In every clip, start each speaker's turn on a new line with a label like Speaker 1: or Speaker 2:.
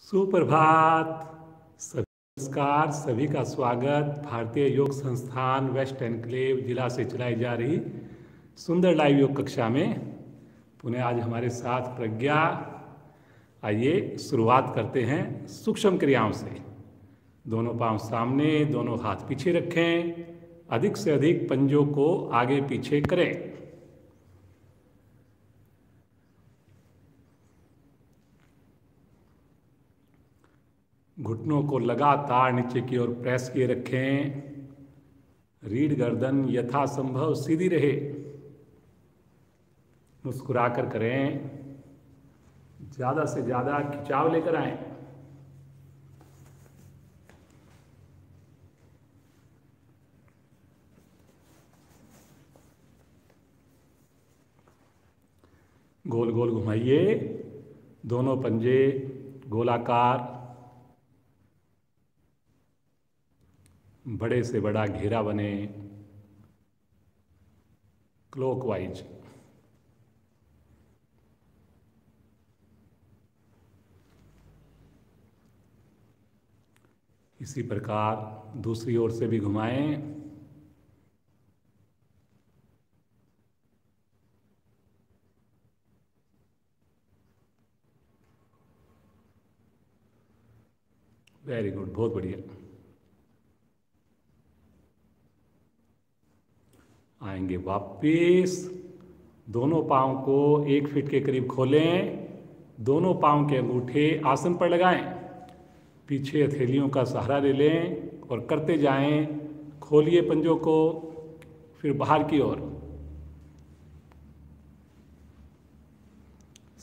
Speaker 1: सुप्रभात सभी। नमस्कार, सभी का स्वागत भारतीय योग संस्थान वेस्ट एनक्लेव जिला से चलाई जा रही सुंदर लाइव योग कक्षा में। पुनः आज हमारे साथ प्रज्ञा। आइए शुरुआत करते हैं सूक्ष्म क्रियाओं से। दोनों पांव सामने, दोनों हाथ पीछे रखें, अधिक से अधिक पंजों को आगे पीछे करें। घुटनों को लगातार नीचे की ओर प्रेस किए रखें। रीढ़ गर्दन यथासंभव सीधी रहे। मुस्कुराकर करें, ज़्यादा से ज़्यादा खिंचाव लेकर आए। गोल गोल घुमाइए, दोनों पंजे गोलाकार, बड़े से बड़ा घेरा बने क्लॉकवाइज। इसी प्रकार दूसरी ओर से भी घुमाएं। वेरी गुड, बहुत बढ़िया। आएंगे वापिस, दोनों पांव को 1 फीट के करीब खोलें। दोनों पांव के अंगूठे आसन पर लगाएं। पीछे हथेलियों का सहारा ले लें और करते जाएं। खोलिए पंजों को, फिर बाहर की ओर।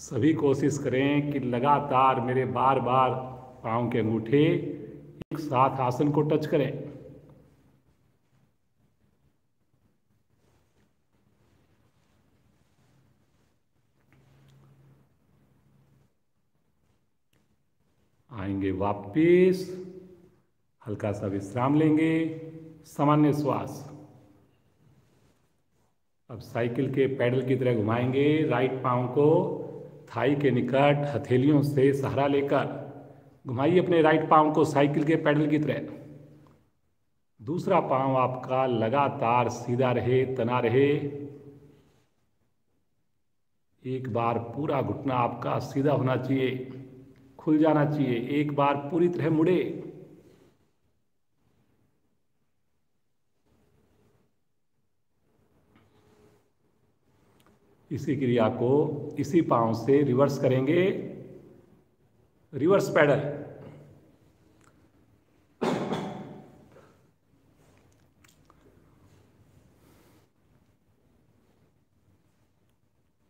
Speaker 1: सभी कोशिश करें कि लगातार मेरे बार बार पांव के अंगूठे एक साथ आसन को टच करें। आएंगे वापिस, हल्का सा विश्राम लेंगे, सामान्य श्वास। अब साइकिल के पैडल की तरह घुमाएंगे। राइट पांव को थाई के निकट हथेलियों से सहारा लेकर घुमाइए अपने राइट पांव को साइकिल के पैडल की तरह। दूसरा पांव आपका लगातार सीधा रहे, तना रहे। एक बार पूरा घुटना आपका सीधा होना चाहिए, खुल जाना चाहिए। एक बार पूरी तरह मुड़े। इसी क्रिया को इसी पांव से रिवर्स करेंगे। Reverse pedal.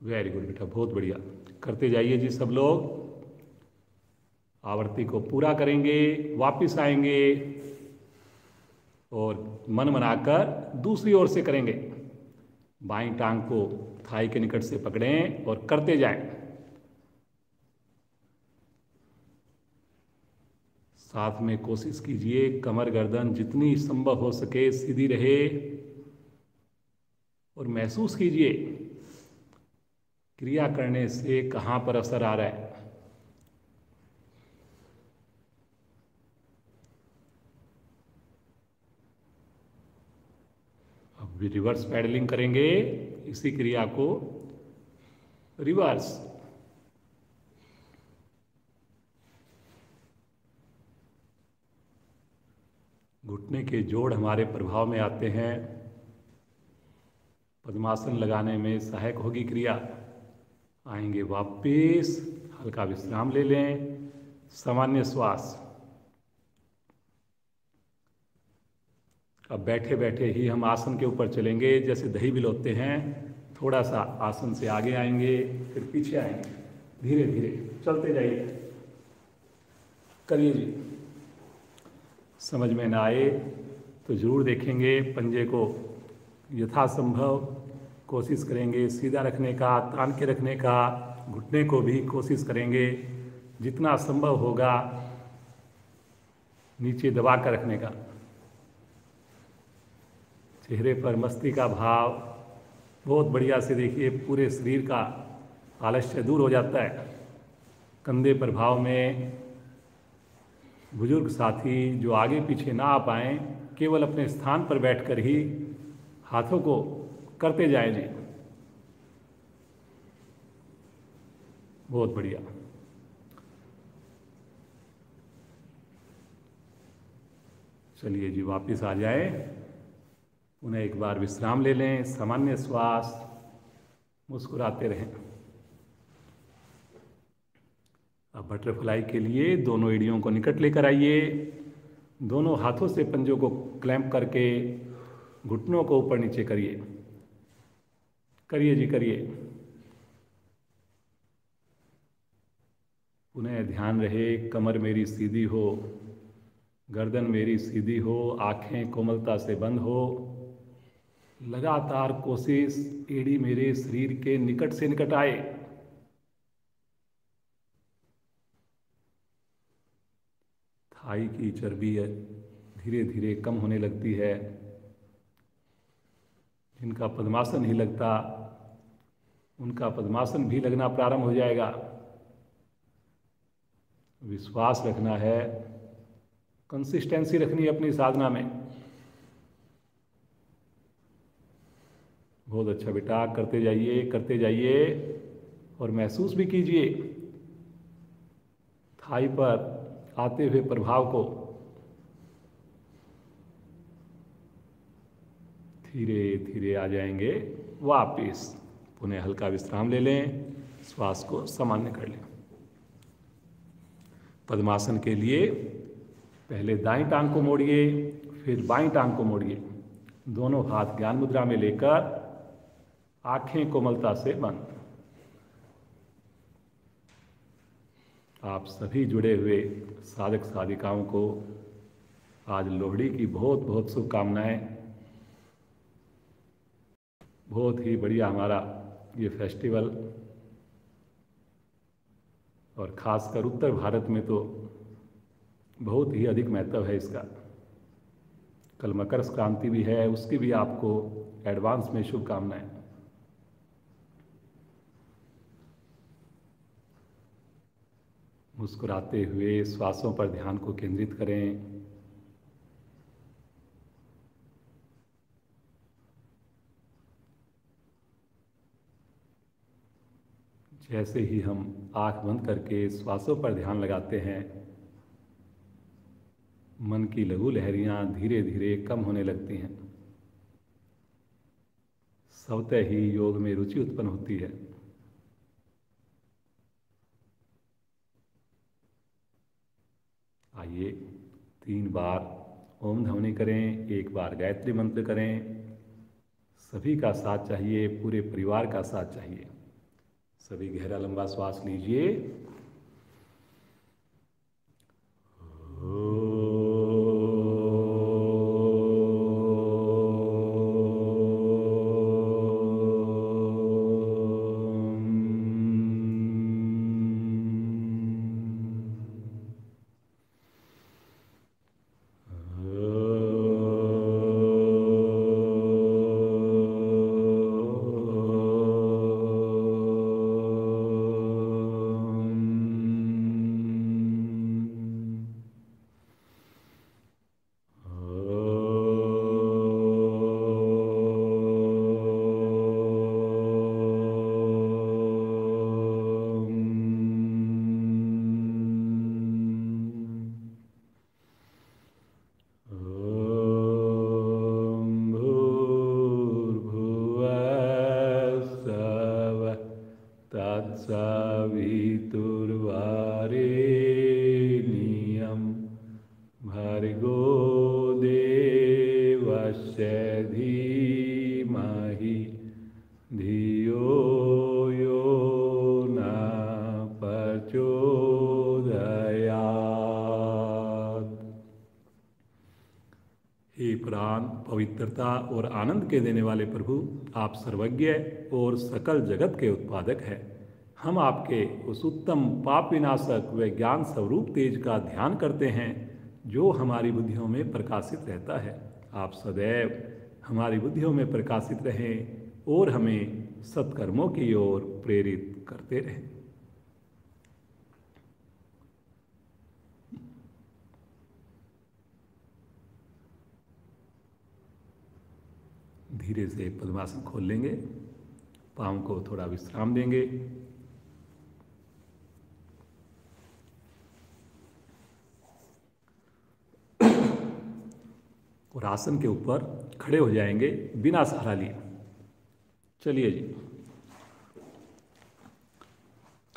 Speaker 1: वेरी गुड बेटा, बहुत बढ़िया। करते जाइए जी सब लोग। आवृत्ति को पूरा करेंगे, वापिस आएंगे और मन बनाकर दूसरी ओर से करेंगे। बाईं टांग को थाई के निकट से पकड़ें और करते जाएं। साथ में कोशिश कीजिए कमर गर्दन जितनी संभव हो सके सीधी रहे और महसूस कीजिए क्रिया करने से कहाँ पर असर आ रहा है। अब भी रिवर्स पैडलिंग करेंगे, इसी क्रिया को रिवर्स। घुटने के जोड़ हमारे प्रभाव में आते हैं। पद्मासन लगाने में सहायक होगी क्रिया। आएंगे वापिस, हल्का विश्राम ले लें, सामान्य श्वास। अब बैठे बैठे ही हम आसन के ऊपर चलेंगे, जैसे दही बिलोते हैं। थोड़ा सा आसन से आगे आएंगे, फिर पीछे आएंगे, धीरे धीरे चलते जाइए। करिए जी। समझ में ना आए तो जरूर देखेंगे। पंजे को यथासंभव कोशिश करेंगे सीधा रखने का, तान के रखने का। घुटने को भी कोशिश करेंगे जितना संभव होगा नीचे दबा कर रखने का। चेहरे पर मस्ती का भाव बहुत बढ़िया से देखिए, पूरे शरीर का आलस्य दूर हो जाता है। कंधे प्रभाव में बुजुर्ग साथी जो आगे पीछे ना आ पाएँ, केवल अपने स्थान पर बैठकर ही हाथों को करते जाएं जी। बहुत बढ़िया। चलिए जी, वापस आ जाए। उन्हें एक बार विश्राम ले लें, सामान्य श्वास, मुस्कुराते रहें। अब बटरफ्लाई के लिए दोनों एड़ियों को निकट लेकर आइए। दोनों हाथों से पंजों को क्लैंप करके घुटनों को ऊपर नीचे करिए। करिए जी, करिए। उन्हें ध्यान रहे कमर मेरी सीधी हो, गर्दन मेरी सीधी हो, आंखें कोमलता से बंद हो। लगातार कोशिश, एड़ी मेरे शरीर के निकट से निकट आए। थाई की चर्बी धीरे धीरे कम होने लगती है। जिनका पद्मासन नहीं लगता, उनका पद्मासन भी लगना प्रारंभ हो जाएगा। विश्वास रखना है, कंसिस्टेंसी रखनी है अपनी साधना में। बहुत अच्छा बेटा, करते जाइए, करते जाइए। और महसूस भी कीजिए थाई पर आते हुए प्रभाव को। धीरे धीरे आ जाएंगे वापिस। पुनः हल्का विश्राम ले लें, श्वास को सामान्य कर लें। पद्मासन के लिए पहले दाईं टांग को मोड़िए, फिर बाईं टांग को मोड़िए। दोनों हाथ ज्ञान मुद्रा में लेकर आंखें कोमलता से बंद। आप सभी जुड़े हुए साधक साधिकाओं को आज लोहड़ी की बहुत बहुत शुभकामनाएं। बहुत ही बढ़िया हमारा ये फेस्टिवल, और ख़ासकर उत्तर भारत में तो बहुत ही अधिक महत्व है इसका। कल मकर संक्रांति भी है, उसकी भी आपको एडवांस में शुभकामनाएं। मुस्कुराते हुए श्वासों पर ध्यान को केंद्रित करें। जैसे ही हम आंख बंद करके श्वासों पर ध्यान लगाते हैं, मन की लघु लहरियां धीरे धीरे कम होने लगती हैं। स्वतः ही योग में रुचि उत्पन्न होती है। आइए 3 बार ओम ध्वनि करें, 1 बार गायत्री मंत्र करें। सभी का साथ चाहिए, पूरे परिवार का साथ चाहिए। सभी गहरा लंबा श्वास लीजिए। तत्सवितुर्वरेण्यं भर्गो देवस्य धीमहि धियो यो न प्रचोदयात्। हे प्राण, पवित्रता और आनंद के देने वाले प्रभु, आप सर्वज्ञ और सकल जगत के उत्पादक हैं। हम आपके उस उत्तम पाप विनाशक व ज्ञान स्वरूप तेज का ध्यान करते हैं जो हमारी बुद्धियों में प्रकाशित रहता है। आप सदैव हमारी बुद्धियों में प्रकाशित रहें और हमें सत्कर्मों की ओर प्रेरित करते रहें। धीरे से पद्मासन खोल लेंगे, पाँव को थोड़ा विश्राम देंगे। और आसन के ऊपर खड़े हो जाएंगे बिना सहारा लिए। चलिए जी,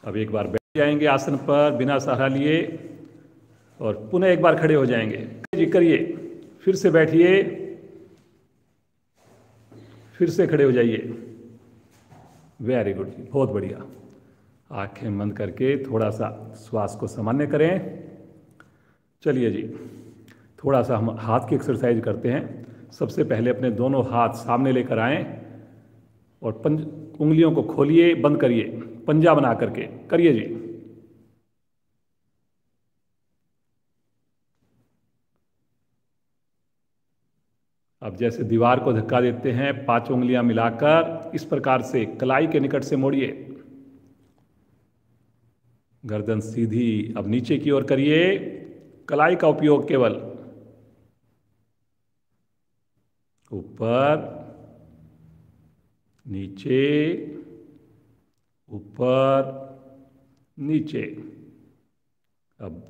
Speaker 1: अब एक बार बैठ जाएंगे आसन पर बिना सहारा लिए और पुनः एक बार खड़े हो जाएंगे जी। करिए, फिर से बैठिए, फिर से खड़े हो जाइए। वेरी गुड जी, बहुत बढ़िया। आंखें बंद करके थोड़ा सा श्वास को सामान्य करें। चलिए जी, थोड़ा सा हम हाथ की एक्सरसाइज करते हैं। सबसे पहले अपने दोनों हाथ सामने लेकर आएं और उंगलियों को खोलिए, बंद करिए, पंजा बना करके करिए जी। अब जैसे दीवार को धक्का देते हैं, 5 उंगलियां मिलाकर इस प्रकार से कलाई के निकट से मोड़िए। गर्दन सीधी अब नीचे की ओर करिए, कलाई का उपयोग केवल। ऊपर नीचे, ऊपर नीचे। अब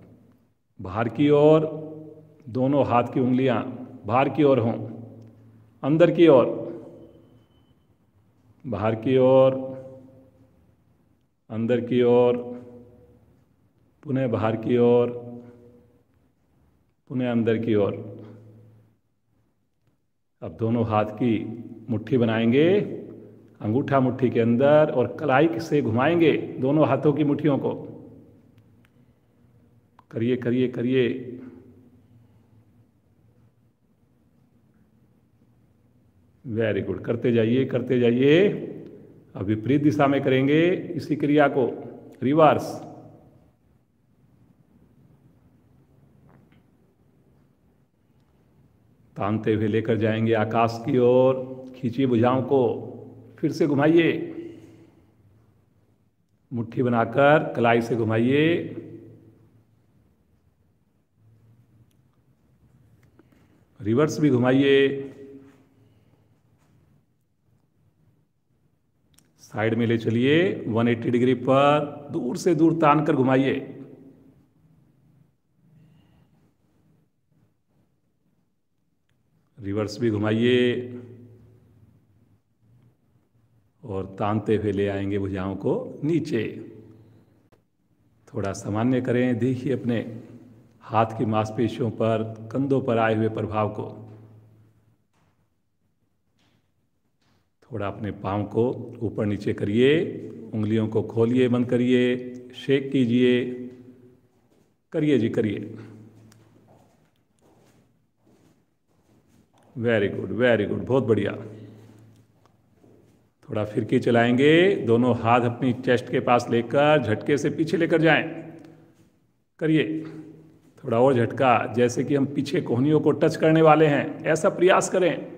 Speaker 1: बाहर की ओर दोनों हाथ की उंगलियां बाहर की ओर हों, अंदर की ओर, बाहर की ओर, अंदर की ओर, पुनः बाहर की ओर, पुनः अंदर की ओर। अब दोनों हाथ की मुट्ठी बनाएंगे, अंगूठा मुट्ठी के अंदर और कलाई से घुमाएंगे दोनों हाथों की मुट्ठियों को। करिए करिए करिए। वेरी गुड, करते जाइए करते जाइए। अब विपरीत दिशा में करेंगे इसी क्रिया को, रिवर्स। तानते हुए लेकर जाएंगे आकाश की ओर, खींचिए भुजाओं को, फिर से घुमाइए, मुट्ठी बनाकर कलाई से घुमाइए। रिवर्स भी घुमाइए, साइड में ले चलिए, 180 डिग्री पर दूर से दूर तान कर घुमाइए। रिवर्स भी घुमाइए और तानते हुए ले आएंगे भुजाओं को नीचे। थोड़ा सामान्य करें, देखिए अपने हाथ की मांसपेशियों पर, कंधों पर आए हुए प्रभाव को। थोड़ा अपने पाँव को ऊपर नीचे करिए, उंगलियों को खोलिए, बंद करिए, शेक कीजिए। करिए जी करिए। वेरी गुड वेरी गुड, बहुत बढ़िया। थोड़ा फिरकी चलाएंगे, दोनों हाथ अपनी चेस्ट के पास लेकर झटके से पीछे लेकर जाएं। करिए थोड़ा और झटका, जैसे कि हम पीछे कोहनियों को टच करने वाले हैं, ऐसा प्रयास करें।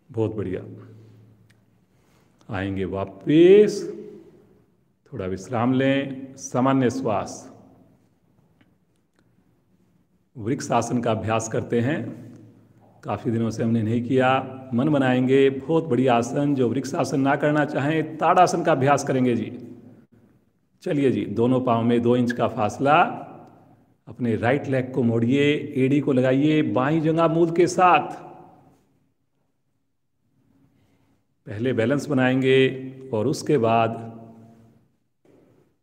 Speaker 1: बहुत बढ़िया। आएंगे वापस, थोड़ा विश्राम लें, सामान्य श्वास। वृक्ष आसन का अभ्यास करते हैं, काफ़ी दिनों से हमने नहीं किया, मन बनाएंगे। बहुत बढ़िया आसन। जो वृक्ष आसन ना करना चाहें, ताड़ासन का अभ्यास करेंगे जी। चलिए जी, दोनों पाँव में 2 इंच का फासला। अपने राइट लेग को मोड़िए, एड़ी को लगाइए बाईं जंघा मूल के साथ। पहले बैलेंस बनाएंगे और उसके बाद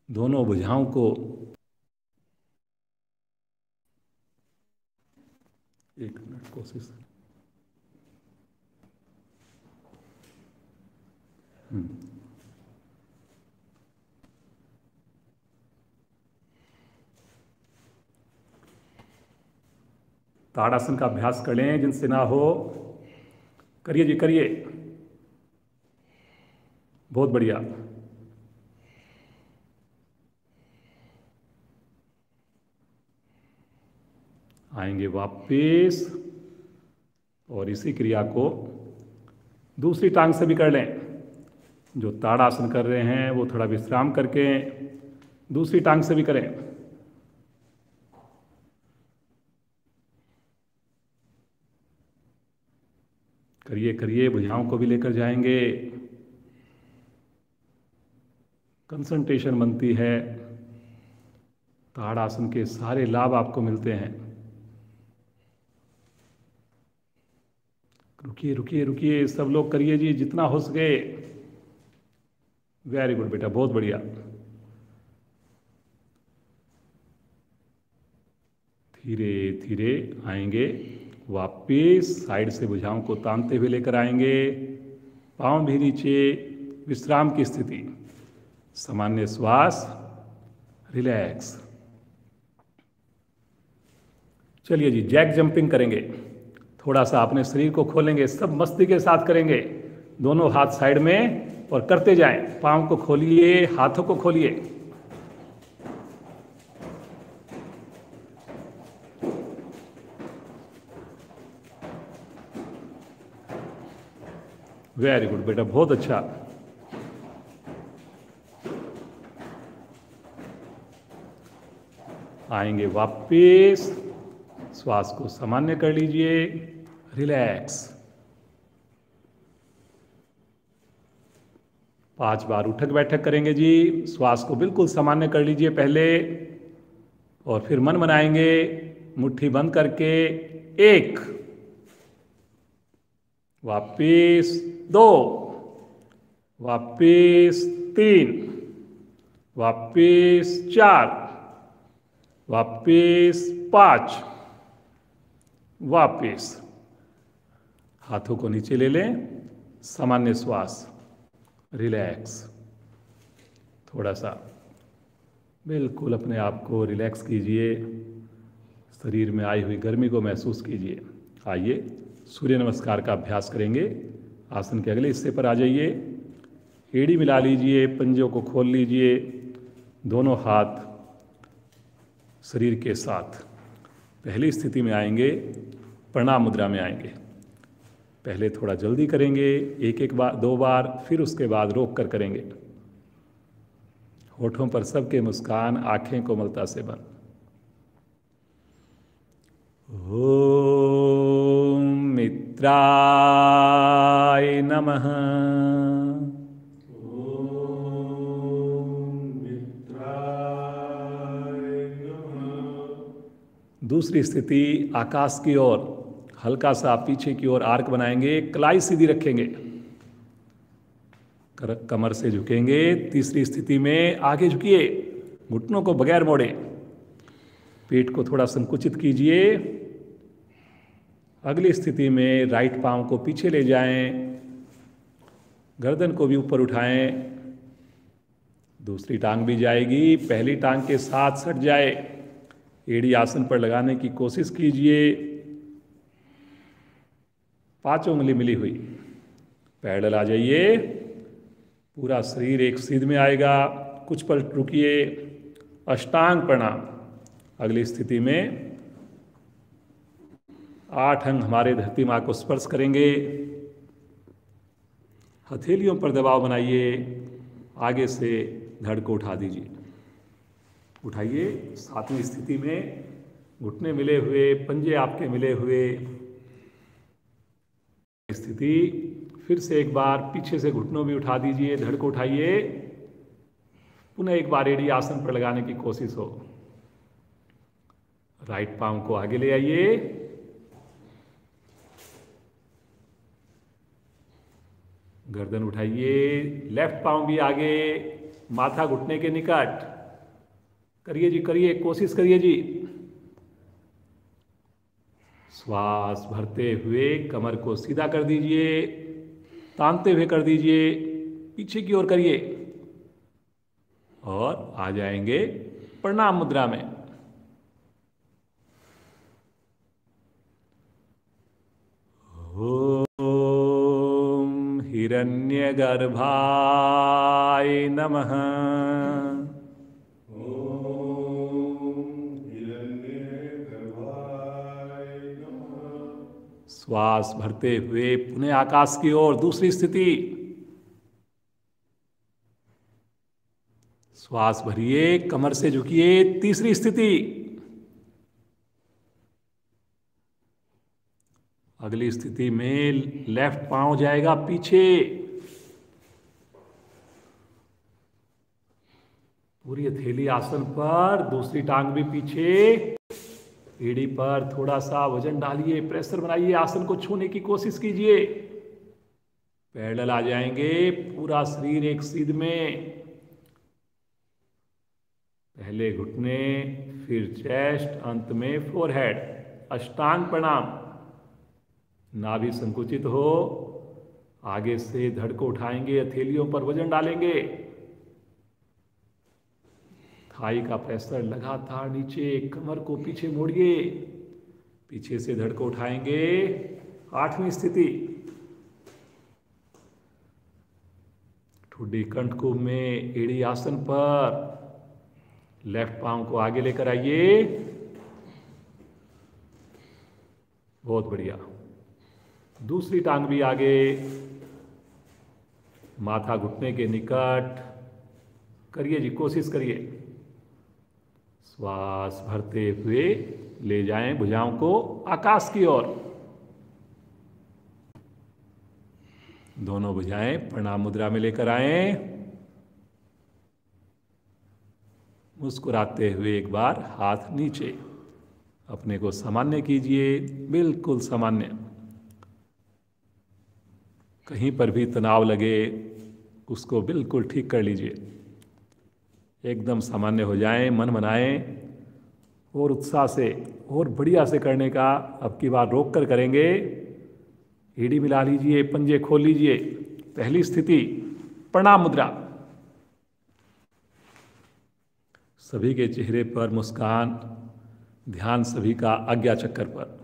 Speaker 1: दोनों भुजाओं को, एक मिनट कोशिश। ताड़ासन का अभ्यास कर लें जिनसे ना हो। करिए जी करिए, बहुत बढ़िया। आएंगे वापस और इसी क्रिया को दूसरी टांग से भी कर लें। जो ताड़ासन कर रहे हैं वो थोड़ा विश्राम करके दूसरी टांग से भी करें। करिए करिए, भुजाओं को भी लेकर जाएंगे। कंसंट्रेशन बनती है, ताड़ासन के सारे लाभ आपको मिलते हैं। रुकिए रुकिए रुकिए, सब लोग करिए जी, जितना हो सके। वेरी गुड बेटा, बहुत बढ़िया। धीरे धीरे आएंगे वापिस, साइड से भुजाओं को तानते हुए लेकर आएंगे। पांव भी नीचे, विश्राम की स्थिति, सामान्य श्वास, रिलैक्स। चलिए जी, जैक जंपिंग करेंगे। थोड़ा सा अपने शरीर को खोलेंगे, सब मस्ती के साथ करेंगे। दोनों हाथ साइड में और करते जाएं। पांव को खोलिए, हाथों को खोलिए। वेरी गुड बेटा, बहुत अच्छा। आएंगे वापिस, श्वास को सामान्य कर लीजिए, रिलैक्स। 5 बार उठक बैठक करेंगे जी। श्वास को बिल्कुल सामान्य कर लीजिए पहले, और फिर मन बनाएंगे मुट्ठी बंद करके। 1, वापिस 2, वापिस 3, वापिस 4, वापिस 5, वापिस। हाथों को नीचे ले लें, सामान्य श्वास, रिलैक्स। थोड़ा सा बिल्कुल अपने आप को रिलैक्स कीजिए, शरीर में आई हुई गर्मी को महसूस कीजिए। आइए सूर्य नमस्कार का अभ्यास करेंगे। आसन के अगले हिस्से पर आ जाइए। एड़ी मिला लीजिए, पंजों को खोल लीजिए, दोनों हाथ शरीर के साथ। पहली स्थिति में आएंगे, प्रणाम मुद्रा में आएंगे। पहले थोड़ा जल्दी करेंगे, एक बार 2 बार, फिर उसके बाद रोक कर करेंगे। होठों पर सबके मुस्कान, आंखें कोमलता से बंद। ओम मित्राय नमः। दूसरी स्थिति, आकाश की ओर, हल्का सा पीछे की ओर आर्क बनाएंगे, कलाई सीधी रखेंगे, कमर से झुकेंगे। तीसरी स्थिति में आगे झुकिए, घुटनों को बगैर मोड़े, पेट को थोड़ा संकुचित कीजिए। अगली स्थिति में राइट पांव को पीछे ले जाएं, गर्दन को भी ऊपर उठाएं। दूसरी टांग भी जाएगी, पहली टांग के साथ सट जाए। एड़ी आसन पर लगाने की कोशिश कीजिए। 5 उंगली मिली हुई, पैडल आ जाइए। पूरा शरीर एक सीध में आएगा। कुछ पल रुकिए, अष्टांग प्रणाम। अगली स्थिति में 8 अंग हमारे धरती माँ को स्पर्श करेंगे। हथेलियों पर दबाव बनाइए, आगे से धड़ को उठा दीजिए। उठाइए। 7वीं स्थिति में घुटने मिले हुए, पंजे आपके मिले हुए स्थिति। फिर से एक बार पीछे से घुटनों भी उठा दीजिए, धड़ को उठाइए। पुनः एक बार एड़ी आसन पर लगाने की कोशिश हो। राइट पांव को आगे ले आइए, गर्दन उठाइए। लेफ्ट पांव भी आगे, माथा घुटने के निकट। करिए जी, करिए, कोशिश करिए जी। श्वास भरते हुए कमर को सीधा कर दीजिए, तानते हुए कर दीजिए, पीछे की ओर करिए और आ जाएंगे प्रणाम मुद्रा में। ओम हिरण्यगर्भाय नमः। श्वास भरते हुए पुनः आकाश की ओर, दूसरी स्थिति। श्वास भरिए, कमर से झुकिए। तीसरी स्थिति। अगली स्थिति में लेफ्ट पांव जाएगा पीछे, पूरी हथेली आसन पर, दूसरी टांग भी पीछे। एड़ी पर थोड़ा सा वजन डालिए, प्रेशर बनाइए, आसन को छूने की कोशिश कीजिए। पैरेलल आ जाएंगे, पूरा शरीर एक सीध में। पहले घुटने, फिर चेस्ट, अंत में फोरहेड। अष्टांग प्रणाम। नाभि संकुचित हो, आगे से धड़ को उठाएंगे, हथेलियों पर वजन डालेंगे। थाई का प्रेशर लगातार नीचे, कमर को पीछे मोड़िए, पीछे से धड़ को उठाएंगे। आठवीं स्थिति। ठुड्डी कंठकुंभ में, एड़ी आसन पर। लेफ्ट पांव को आगे लेकर आइए। बहुत बढ़िया। दूसरी टांग भी आगे, माथा घुटने के निकट। करिए जी, कोशिश करिए। श्वास भरते हुए ले जाएं भुजाओं को आकाश की ओर। दोनों भुजाएं प्रणाम मुद्रा में लेकर आएं। मुस्कुराते हुए एक बार हाथ नीचे, अपने को सामान्य कीजिए, बिल्कुल सामान्य। कहीं पर भी तनाव लगे उसको बिल्कुल ठीक कर लीजिए, एकदम सामान्य हो जाएं। मन बनाएं और उत्साह से और बढ़िया से करने का अब की बार रोक कर करेंगे। एड़ी मिला लीजिए, पंजे खोल लीजिए। पहली स्थिति, प्रणाम मुद्रा। सभी के चेहरे पर मुस्कान, ध्यान सभी का आज्ञा चक्कर पर।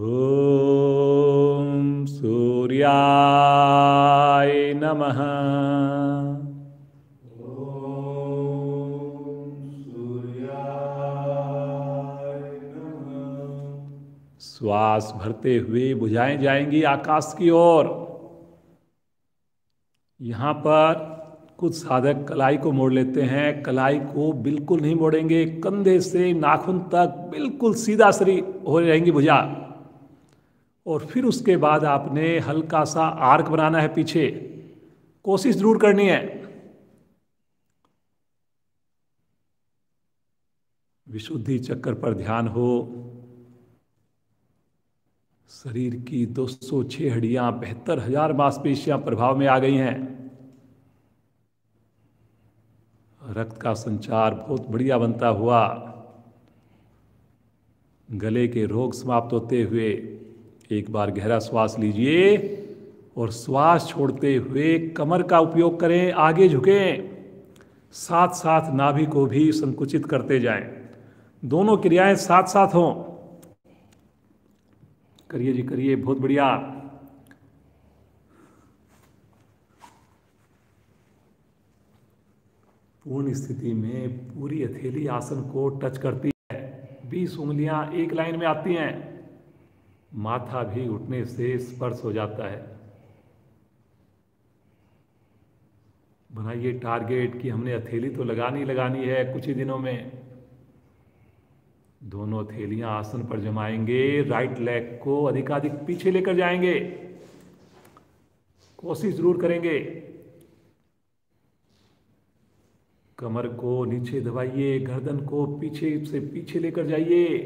Speaker 1: ओम सूर्याय नमः। श्वास भरते हुए भुजाएं जाएंगी आकाश की ओर। यहां पर कुछ साधक कलाई को मोड़ लेते हैं, कलाई को बिल्कुल नहीं मोड़ेंगे। कंधे से नाखून तक बिल्कुल सीधा शरीर हो रहेंगी भुजा। और फिर उसके बाद आपने हल्का सा आर्क बनाना है पीछे, कोशिश जरूर करनी है। विशुद्धि चक्कर पर ध्यान हो। शरीर की 206 हड्डियां, 72,000 मांसपेशियां प्रभाव में आ गई हैं। रक्त का संचार बहुत बढ़िया बनता हुआ, गले के रोग समाप्त होते हुए एक बार गहरा श्वास लीजिए और श्वास छोड़ते हुए कमर का उपयोग करें, आगे झुकें, साथ साथ नाभि को भी संकुचित करते जाएं। दोनों क्रियाएं साथ साथ हों। करिए जी, करिए, बहुत बढ़िया। पूर्ण स्थिति में पूरी हथेली आसन को टच करती है, 20 उंगलियां एक लाइन में आती हैं, माथा भी घुटने से स्पर्श हो जाता है। बनाइए टारगेट कि हमने हथेली तो लगानी है कुछ ही दिनों में। दोनों हथेलियां आसन पर जमाएंगे, राइट लेग को अधिकाधिक पीछे लेकर जाएंगे, कोशिश जरूर करेंगे। कमर को नीचे दबाइए, गर्दन को पीछे से पीछे लेकर जाइए,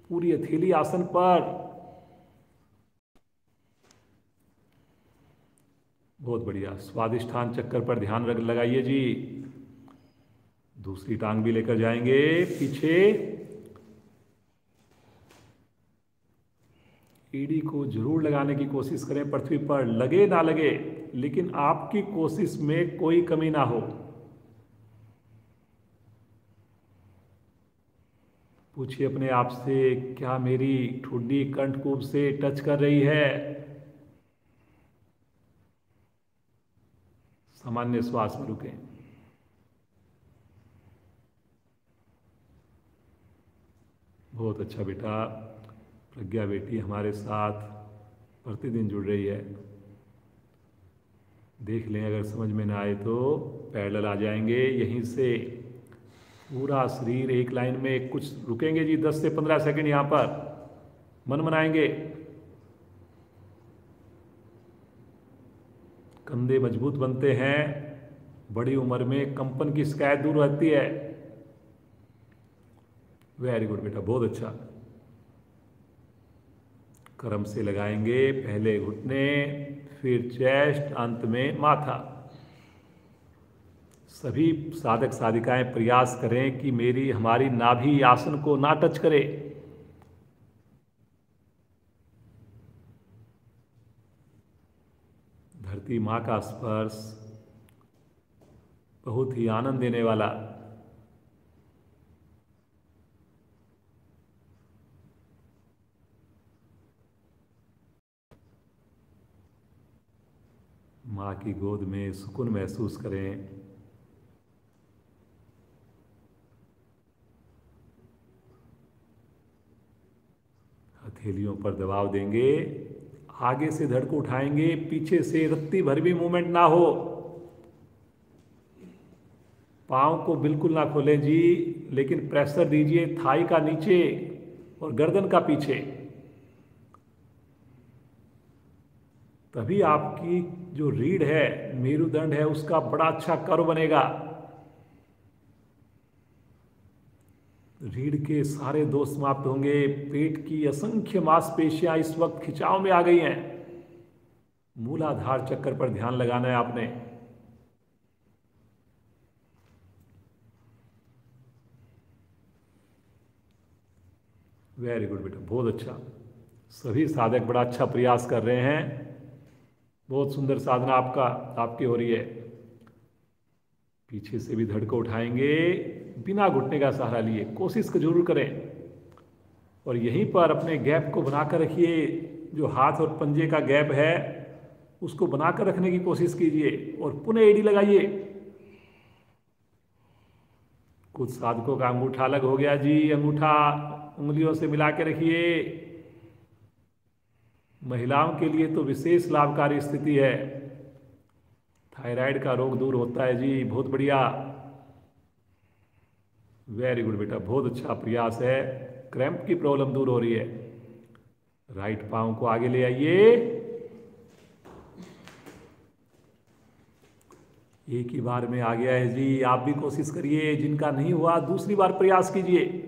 Speaker 1: पूरी हथेली आसन पर। बहुत बढ़िया। स्वादिष्ठान चक्कर पर ध्यान लगाइए जी। दूसरी टांग भी लेकर जाएंगे पीछे। एड़ी को जरूर लगाने की कोशिश करें पृथ्वी पर, लगे ना लगे, लेकिन आपकी कोशिश में कोई कमी ना हो। पूछिए अपने आप से, क्या मेरी ठुड्डी कंठकूप से टच कर रही है? सामान्य श्वास में रुकें। बहुत अच्छा बेटा। प्रज्ञा बेटी हमारे साथ प्रतिदिन जुड़ रही है। देख लें, अगर समझ में ना आए तो पैरेलल आ जाएंगे। यहीं से पूरा शरीर एक लाइन में, कुछ रुकेंगे जी 10 से 15 सेकंड यहाँ पर मन बनाएंगे। कंधे मजबूत बनते हैं, बड़ी उम्र में कंपन की शिकायत दूर रहती है। वेरी गुड बेटा, बहुत अच्छा। क्रम से लगाएंगे, पहले घुटने, फिर चेस्ट, अंत में माथा। सभी साधक साधिकाएं प्रयास करें कि हमारी नाभि आसन को ना टच करे। धरती माँ का स्पर्श बहुत ही आनंद देने वाला। माँ की गोद में सुकून महसूस करें। हथेलियों पर दबाव देंगे, आगे से धड़ को उठाएंगे, पीछे से रत्ती भर भी मूवमेंट ना हो। पाँव को बिल्कुल ना खोलें जी, लेकिन प्रेशर दीजिए थाई का नीचे और गर्दन का पीछे। तभी आपकी जो रीढ़ है, मेरुदंड है, उसका बड़ा अच्छा कर्व बनेगा। रीढ़ के सारे दोष समाप्त होंगे। पेट की असंख्य मांसपेशियां इस वक्त खिंचाव में आ गई हैं। मूलाधार चक्कर पर ध्यान लगाना है आपने। वेरी गुड बेटा, बहुत अच्छा। सभी साधक बड़ा अच्छा प्रयास कर रहे हैं। बहुत सुंदर साधना आपकी हो रही है। पीछे से भी धड़ को उठाएंगे, बिना घुटने का सहारा लिए। कोशिश को जरूर करें और यहीं पर अपने गैप को बनाकर रखिए। जो हाथ और पंजे का गैप है उसको बनाकर रखने की कोशिश कीजिए और पुनः एड़ी लगाइए। कुछ साधकों का अंगूठा अलग हो गया जी, अंगूठा उंगलियों से मिला के रखिए। महिलाओं के लिए तो विशेष लाभकारी स्थिति है। थायराइड का रोग दूर होता है जी, बहुत बढ़िया। वेरी गुड बेटा, बहुत अच्छा प्रयास है। क्रैम्प की प्रॉब्लम दूर हो रही है। राइट पांव को आगे ले आइए। एक ही बार में आ गया है जी, आप भी कोशिश करिए। जिनका नहीं हुआ दूसरी बार प्रयास कीजिए।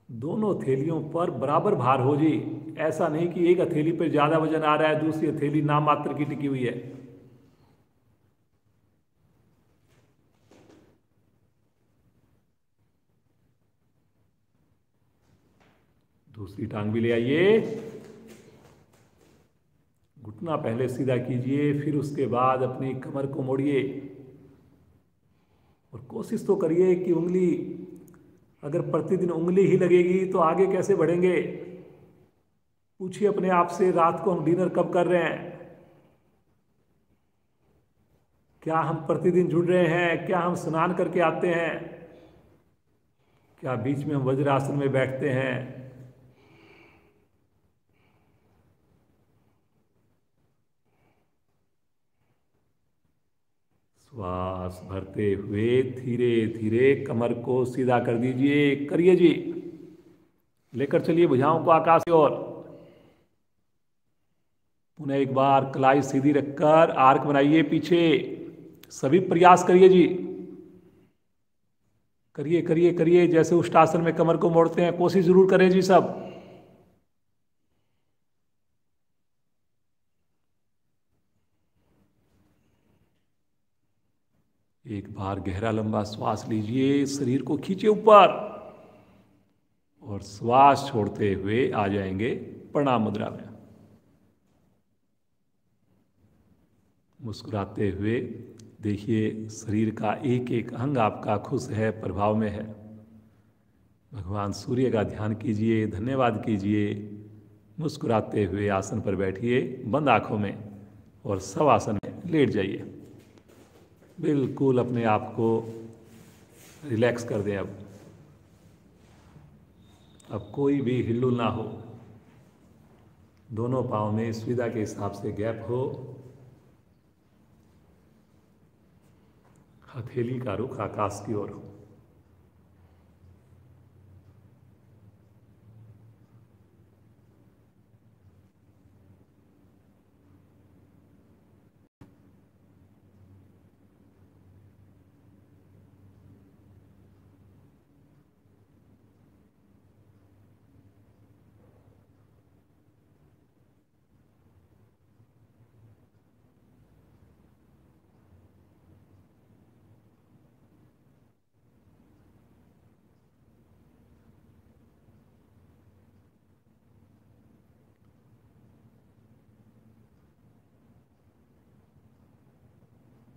Speaker 1: दोनों हथेलियों पर बराबर भार हो जी। ऐसा नहीं कि एक हथेली पर ज्यादा वजन आ रहा है, दूसरी हथेली नाम मात्र की टिकी हुई है। दूसरी टांग भी ले आइए। घुटना पहले सीधा कीजिए, फिर उसके बाद अपनी कमर को मोड़िए और कोशिश तो करिए कि उंगली, अगर प्रतिदिन उंगली ही लगेगी तो आगे कैसे बढ़ेंगे। पूछिए अपने आप से, रात को हम डिनर कब कर रहे हैं? क्या हम प्रतिदिन जुड़ रहे हैं? क्या हम स्नान करके आते हैं? क्या बीच में हम वज्रासन में बैठते हैं? श्वास भरते हुए धीरे धीरे कमर को सीधा कर दीजिए। करिए जी, लेकर चलिए भुजाओं को आकाश की ओर। पुनः एक बार कलाई सीधी रखकर आर्क बनाइए पीछे। सभी प्रयास करिए जी, करिए करिए करिए। जैसे उष्टासन में कमर को मोड़ते हैं, कोशिश जरूर करें जी सब। एक बार गहरा लंबा श्वास लीजिए, शरीर को खींचे ऊपर और श्वास छोड़ते हुए आ जाएंगे प्रणाम मुद्रा में। मुस्कुराते हुए देखिए, शरीर का एक एक अंग आपका खुश है, प्रभाव में है। भगवान सूर्य का ध्यान कीजिए, धन्यवाद कीजिए। मुस्कुराते हुए आसन पर बैठिए बंद आंखों में और सब आसन में लेट जाइए। बिल्कुल अपने आप को रिलैक्स कर दें। अब अब कोई भी हिल्लुल ना हो, दोनों पाँव में सुविधा के हिसाब से गैप हो, हथेली का रुख आकाश की ओर हो।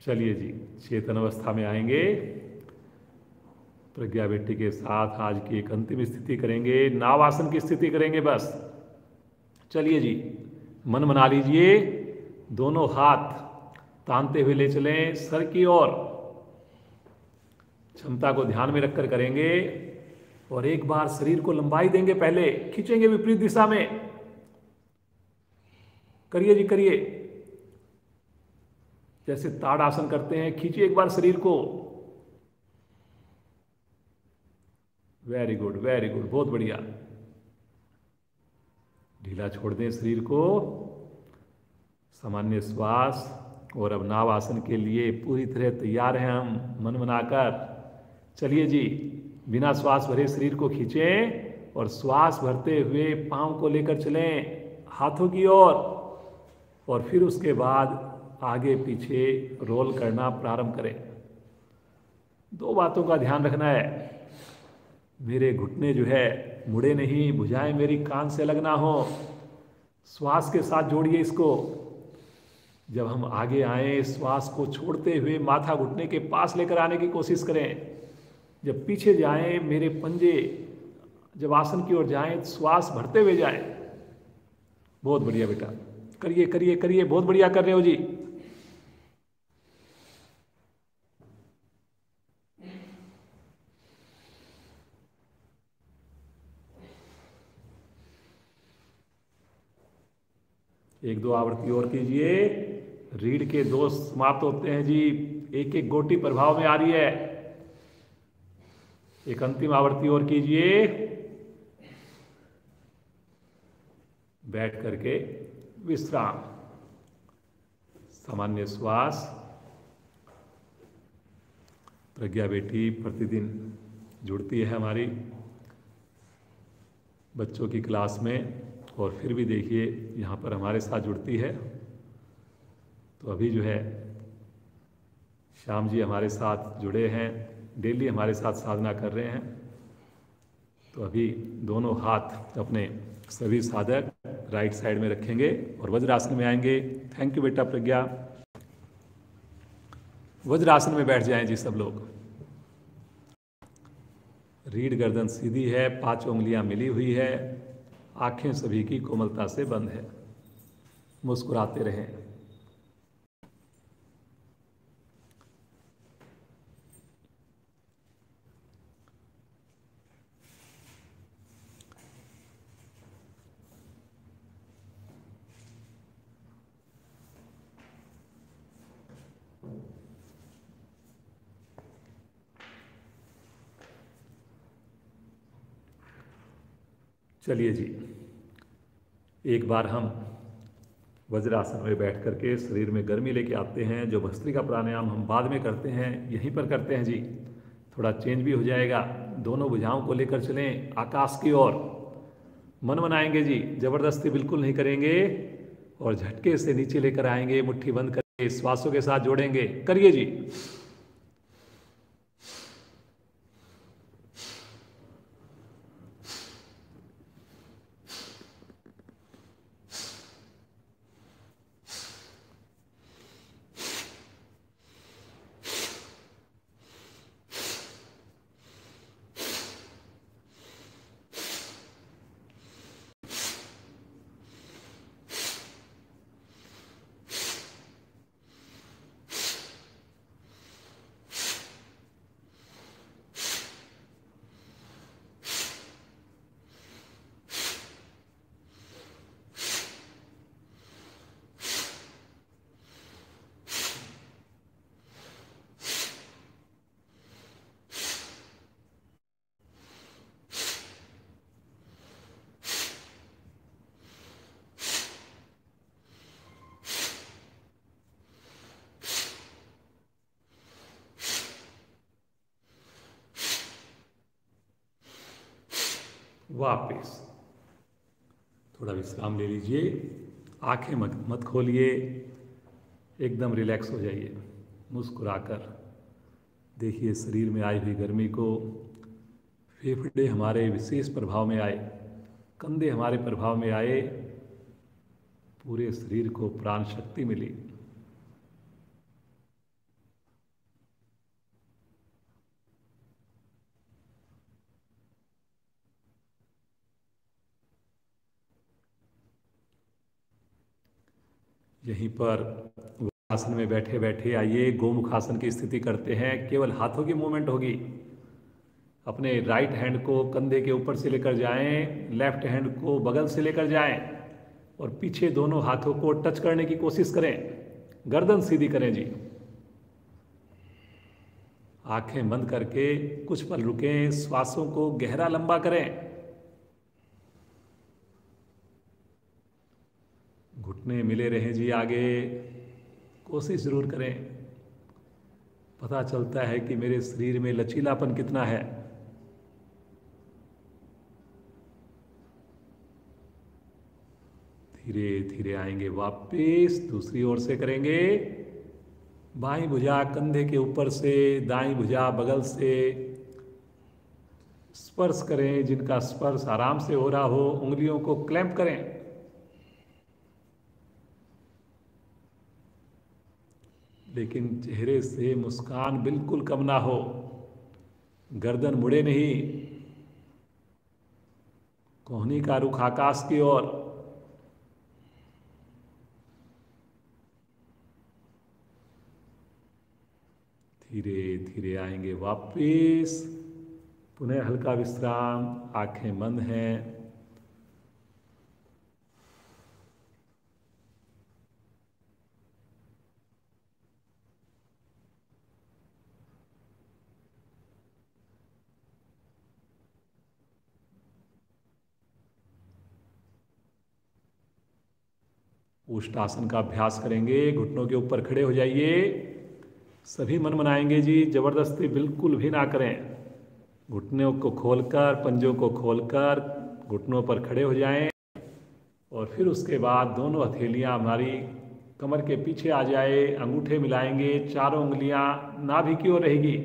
Speaker 1: चलिए जी, चेतन अवस्था में आएंगे। प्रज्ञा बेटी के साथ आज की एक अंतिम स्थिति करेंगे, नावासन की स्थिति करेंगे बस। चलिए जी, मन बना लीजिए, दोनों हाथ तानते हुए ले चलें सर की ओर, क्षमता को ध्यान में रखकर करेंगे। और एक बार शरीर को लंबाई देंगे, पहले खींचेंगे विपरीत दिशा में। करिए जी, करिए, जैसे ताड़ासन करते हैं, खींचिए एक बार शरीर को। वेरी गुड, वेरी गुड, बहुत बढ़िया। ढीला छोड़ दें शरीर को, सामान्य श्वास। और अब नाव आसन के लिए पूरी तरह तैयार हैं हम मन बनाकर। चलिए जी, बिना श्वास भरे शरीर को खींचें और श्वास भरते हुए पांव को लेकर चलें हाथों की ओर। और फिर उसके बाद आगे पीछे रोल करना प्रारंभ करें। दो बातों का ध्यान रखना है, मेरे घुटने जो है मुड़े नहीं, भुजाएं मेरी कान से अलग ना हो। श्वास के साथ जोड़िए इसको। जब हम आगे आए, श्वास को छोड़ते हुए माथा घुटने के पास लेकर आने की कोशिश करें। जब पीछे जाएं, मेरे पंजे जब आसन की ओर जाएं, श्वास भरते हुए जाएं। बहुत बढ़िया बेटा, करिए करिए करिए, बहुत बढ़िया कर रहे हो जी। एक दो आवृत्ति और कीजिए। रीढ़ के दोष समाप्त होते हैं जी, एक एक गोटी प्रभाव में आ रही है। एक अंतिम आवृत्ति और कीजिए, बैठ करके विश्राम, सामान्य श्वास। प्रज्ञा बेटी प्रतिदिन जुड़ती है हमारी बच्चों की क्लास में, और फिर भी देखिए यहाँ पर हमारे साथ जुड़ती है। तो अभी जो है श्याम जी हमारे साथ जुड़े हैं, डेली हमारे साथ साधना कर रहे हैं। तो अभी दोनों हाथ अपने सभी साधक राइट साइड में रखेंगे और वज्रासन में आएंगे। थैंक यू बेटा प्रज्ञा। वज्रासन में बैठ जाएं जी सब लोग। रीढ़ गर्दन सीधी है, पांचों उंगलियां मिली हुई है, आंखें सभी की कोमलता से बंद है। मुस्कुराते रहें। चलिए जी, एक बार हम वज्रासन में बैठ करके शरीर में गर्मी लेके आते हैं। जो भस्त्रिका प्राणायाम हम बाद में करते हैं, यहीं पर करते हैं जी। थोड़ा चेंज भी हो जाएगा। दोनों भुजाओं को लेकर चलें आकाश की ओर। मन बनाएंगे जी, जबरदस्ती बिल्कुल नहीं करेंगे। और झटके से नीचे लेकर आएंगे, मुट्ठी बंद करके श्वासों के साथ जोड़ेंगे। करिए जी। वापस। थोड़ा विश्राम ले लीजिए, आंखें मत मत खोलिए, एकदम रिलैक्स हो जाइए। मुस्कुराकर देखिए शरीर में आई हुई गर्मी को। फेफड़े हमारे विशेष प्रभाव में आए, कंधे हमारे प्रभाव में आए, पूरे शरीर को प्राण शक्ति मिली। यहीं पर आसन में बैठे बैठे आइए गोमुखासन की स्थिति करते हैं। केवल हाथों की मूवमेंट होगी। अपने राइट हैंड को कंधे के ऊपर से लेकर जाएं, लेफ्ट हैंड को बगल से लेकर जाएं और पीछे दोनों हाथों को टच करने की कोशिश करें। गर्दन सीधी करें जी। आंखें बंद करके कुछ पल रुकें, श्वासों को गहरा लंबा करें। घुटने मिले रहें जी आगे। कोशिश जरूर करें। पता चलता है कि मेरे शरीर में लचीलापन कितना है। धीरे धीरे आएंगे वापस, दूसरी ओर से करेंगे। बाईं भुजा कंधे के ऊपर से, दाईं भुजा बगल से स्पर्श करें। जिनका स्पर्श आराम से हो रहा हो उंगलियों को क्लैंप करें। लेकिन चेहरे से मुस्कान बिल्कुल कम ना हो। गर्दन मुड़े नहीं, कोहनी का रुख आकाश की ओर। धीरे धीरे आएंगे वापिस। पुनः हल्का विश्राम, आंखें बंद हैं। उष्टासन का अभ्यास करेंगे। घुटनों के ऊपर खड़े हो जाइए। सभी मन मनाएंगे जी, जबरदस्ती बिल्कुल भी ना करें। घुटनों को खोलकर, पंजों को खोलकर घुटनों पर खड़े हो जाएं और फिर उसके बाद दोनों हथेलियां हमारी कमर के पीछे आ जाए। अंगूठे मिलाएंगे, चारों उंगलियां नाभि की ओर रहेगी।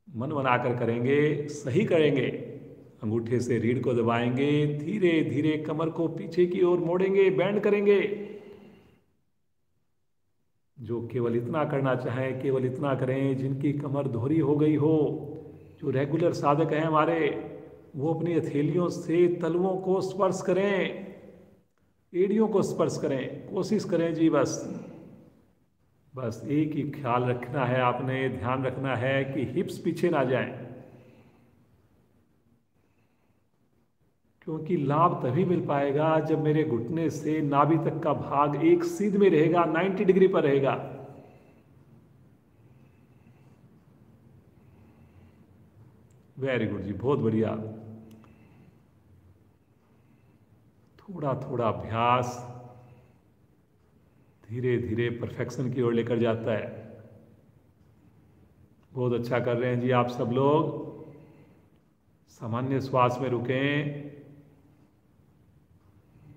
Speaker 1: मन बनाकर करेंगे, सही करेंगे। अंगूठे से रीढ़ को दबाएंगे, धीरे धीरे कमर को पीछे की ओर मोड़ेंगे, बैंड करेंगे। जो केवल इतना करना चाहें केवल इतना करें। जिनकी कमर दोहरी हो गई हो, जो रेगुलर साधक हैं हमारे, वो अपनी हथेलियों से तलवों को स्पर्श करें, एड़ियों को स्पर्श करें। कोशिश करें जी। बस एक ही ख्याल रखना है, आपने ध्यान रखना है कि हिप्स पीछे ना जाएं, क्योंकि लाभ तभी मिल पाएगा जब मेरे घुटने से नाभि तक का भाग एक सीध में रहेगा, 90 डिग्री पर रहेगा। वेरी गुड जी, बहुत बढ़िया। थोड़ा थोड़ा अभ्यास धीरे धीरे परफेक्शन की ओर लेकर जाता है। बहुत अच्छा कर रहे हैं जी आप सब लोग। सामान्य श्वास में रुकें,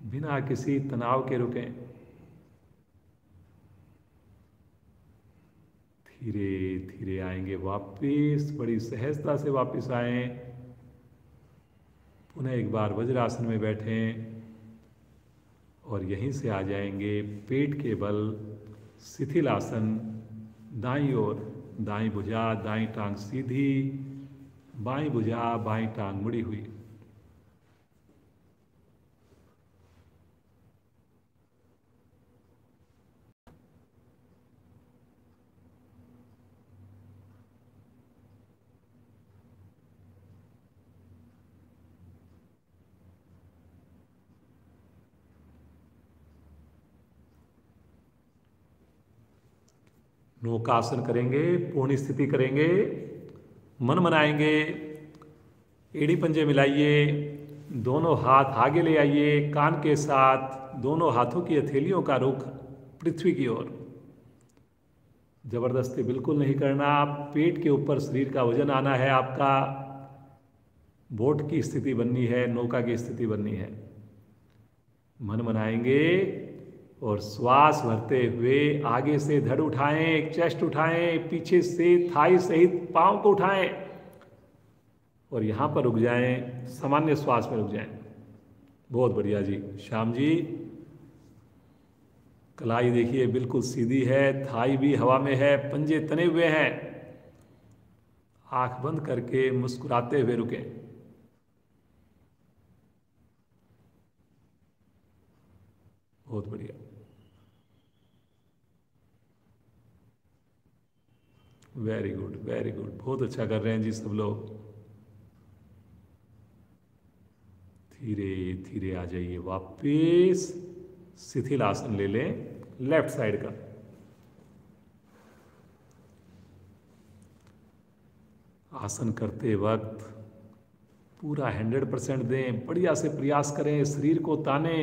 Speaker 1: बिना किसी तनाव के रुकें। धीरे धीरे आएंगे वापिस, बड़ी सहजता से वापिस आएं। पुनः एक बार वज्रासन में बैठें और यहीं से आ जाएंगे पेट के बल शिथिल आसन। दाईं ओर, दाईं भुजा दाईं टांग सीधी, बाईं भुजा बाईं टांग मुड़ी हुई। नौकासन करेंगे, पूर्ण स्थिति करेंगे, मन मनाएंगे। एड़ी पंजे मिलाइए, दोनों हाथ आगे ले आइए, कान के साथ दोनों हाथों की हथेलियों का रुख पृथ्वी की ओर। जबरदस्ती बिल्कुल नहीं करना। पेट के ऊपर शरीर का वजन आना है आपका। बोट की स्थिति बननी है, नौका की स्थिति बननी है। मन बनाएंगे और श्वास भरते हुए आगे से धड़ उठाएं, चेस्ट उठाएं, पीछे से थाई सहित पांव को उठाएं और यहां पर रुक जाएं, सामान्य श्वास में रुक जाएं। बहुत बढ़िया जी। श्याम जी, कलाई देखिए बिल्कुल सीधी है, थाई भी हवा में है, पंजे तने हुए हैं। आंख बंद करके मुस्कुराते हुए रुकें। बहुत बढ़िया, वेरी गुड वेरी गुड, बहुत अच्छा कर रहे हैं जी सब लोग। धीरे धीरे आ जाइए वापिस, शिथिल आसन ले लें लेफ्ट साइड का। आसन करते वक्त पूरा 100% दें, बढ़िया से प्रयास करें, शरीर को ताने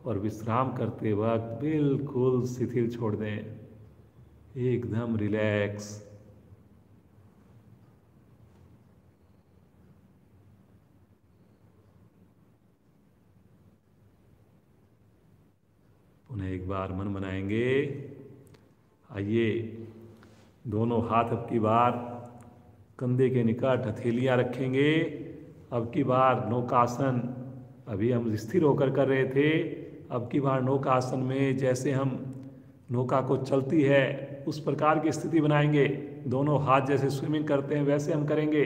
Speaker 1: और विश्राम करते वक्त बिल्कुल शिथिल छोड़ दें, एकदम रिलैक्स। पुनः एक बार मन बनाएंगे। आइए, दोनों हाथ अब की बार कंधे के निकट हथेलियां रखेंगे। अब की बार नौकासन, अभी हम स्थिर होकर कर रहे थे, अब की बार नौकासन में जैसे हम नौका को चलती है उस प्रकार की स्थिति बनाएंगे। दोनों हाथ जैसे स्विमिंग करते हैं वैसे हम करेंगे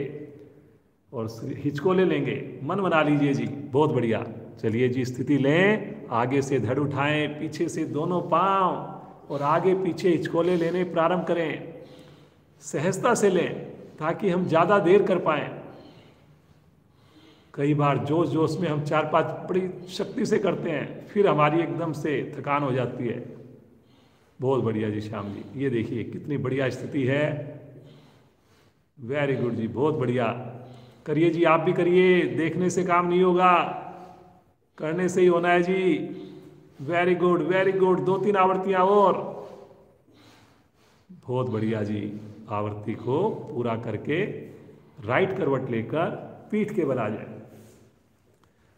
Speaker 1: और हिचकोले लेंगे। मन बना लीजिए जी, बहुत बढ़िया। चलिए जी, स्थिति लें, आगे से धड़ उठाएं, पीछे से दोनों पांव और आगे पीछे हिचकोले लेने प्रारंभ करें। सहजता से लें ताकि हम ज़्यादा देर कर पाएं। कई बार जोश जोश में हम 4-5 बड़ी शक्ति से करते हैं, फिर हमारी एकदम से थकान हो जाती है। बहुत बढ़िया जी श्याम जी, ये देखिए कितनी बढ़िया स्थिति है। वेरी गुड जी, बहुत बढ़िया। करिए जी, आप भी करिए, देखने से काम नहीं होगा, करने से ही होना है जी। वेरी गुड वेरी गुड, 2-3 आवृत्तियां और। बहुत बढ़िया जी। आवृत्ति को पूरा करके राइट करवट लेकर पीठ के बल आ जाए,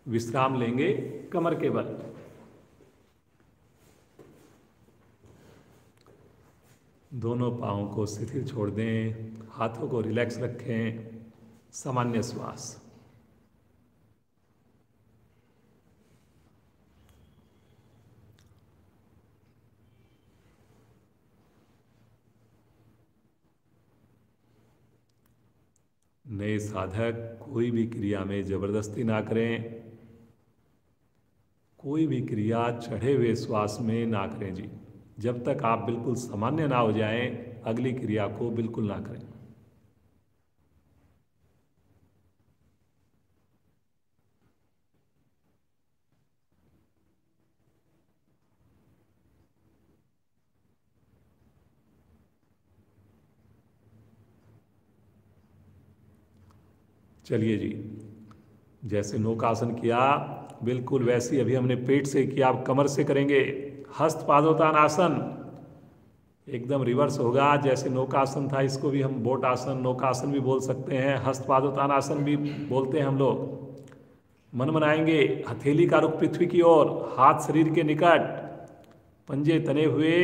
Speaker 1: विश्राम लेंगे कमर के बल। दोनों पांवों को शिथिल छोड़ दें, हाथों को रिलैक्स रखें, सामान्य श्वास। नए साधक कोई भी क्रिया में जबरदस्ती ना करें, कोई भी क्रिया चढ़े हुए श्वास में ना करें जी। जब तक आप बिल्कुल सामान्य ना हो जाएं, अगली क्रिया को बिल्कुल ना करें। चलिए जी, जैसे नौकासन किया बिल्कुल वैसे अभी हमने पेट से किया, आप कमर से करेंगे। हस्त पादोत्तान आसन एकदम रिवर्स होगा। जैसे नौकासन था, इसको भी हम बोट आसन, नौकासन भी बोल सकते हैं, हस्त पादोत्तान आसन भी बोलते हैं हम लोग। मन बनाएंगे, हथेली का रुख पृथ्वी की ओर, हाथ शरीर के निकट, पंजे तने हुए,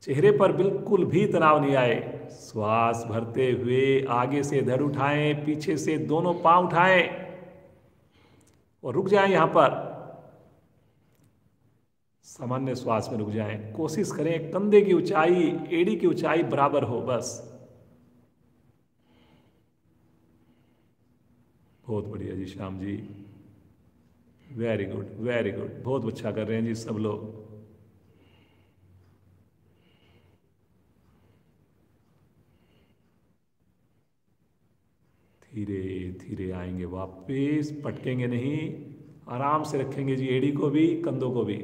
Speaker 1: चेहरे पर बिल्कुल भी तनाव नहीं आए। श्वास भरते हुए आगे से धड़ उठाएं, पीछे से दोनों पांव उठाएं और रुक जाएं। यहां पर सामान्य श्वास में रुक जाएं। कोशिश करें कंधे की ऊंचाई एड़ी की ऊंचाई बराबर हो, बस। बहुत बढ़िया जी Shyam ji, very good very good, बहुत अच्छा कर रहे हैं जी सब लोग। धीरे धीरे आएंगे वापिस, पटकेंगे नहीं, आराम से रखेंगे जी एड़ी को भी, कंधों को भी।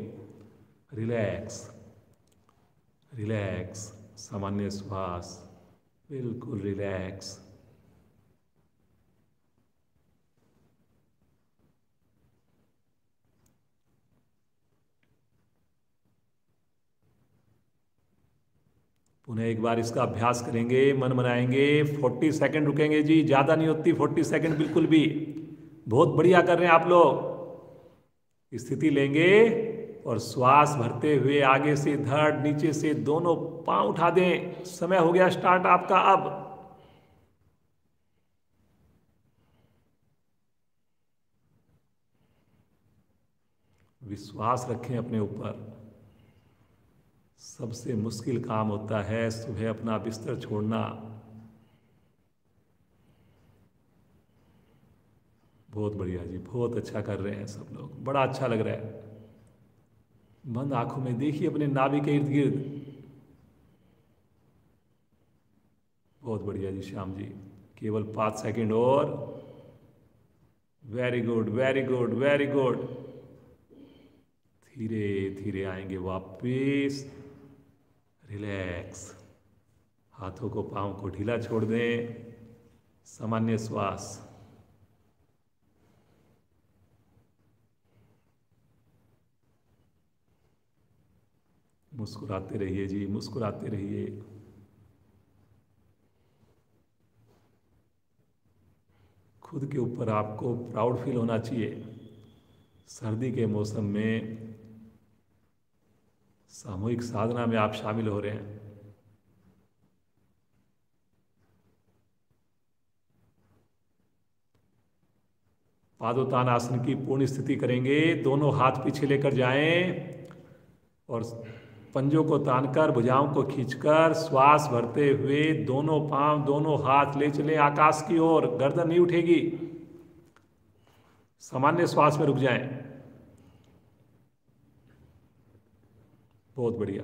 Speaker 1: रिलैक्स रिलैक्स, सामान्य श्वास, बिल्कुल रिलैक्स। पुनः एक बार इसका अभ्यास करेंगे, मन बनाएंगे। 40 सेकंड रुकेंगे जी, ज़्यादा नहीं होती 40 सेकंड बिल्कुल भी। बहुत बढ़िया कर रहे हैं आप लोग। स्थिति लेंगे और श्वास भरते हुए आगे से धड़, नीचे से दोनों पांव उठा दें। समय हो गया स्टार्ट आपका अब। विश्वास रखें अपने ऊपर। सबसे मुश्किल काम होता है सुबह अपना बिस्तर छोड़ना। बहुत बढ़िया जी, बहुत अच्छा कर रहे हैं सब लोग, बड़ा अच्छा लग रहा है। बंद आंखों में देखिए अपने नाभि के इर्द गिर्द। बहुत बढ़िया जी श्याम जी, केवल 5 सेकंड और। Very good, very good, very good. धीरे धीरे आएंगे वापिस। रिलैक्स। हाथों को, पांव को ढीला छोड़ दें। सामान्य श्वास। मुस्कुराते रहिए जी, मुस्कुराते रहिए। खुद के ऊपर आपको प्राउड फील होना चाहिए। सर्दी के मौसम में सामूहिक साधना में आप शामिल हो रहे हैं। पादोत्तान आसन की पूर्ण स्थिति करेंगे। दोनों हाथ पीछे लेकर जाएं और पंजों को तानकर, भुजाओं को खींचकर, श्वास भरते हुए दोनों पांव, दोनों हाथ ले चलें आकाश की ओर। गर्दन नहीं उठेगी। सामान्य श्वास में रुक जाएं। बहुत बढ़िया,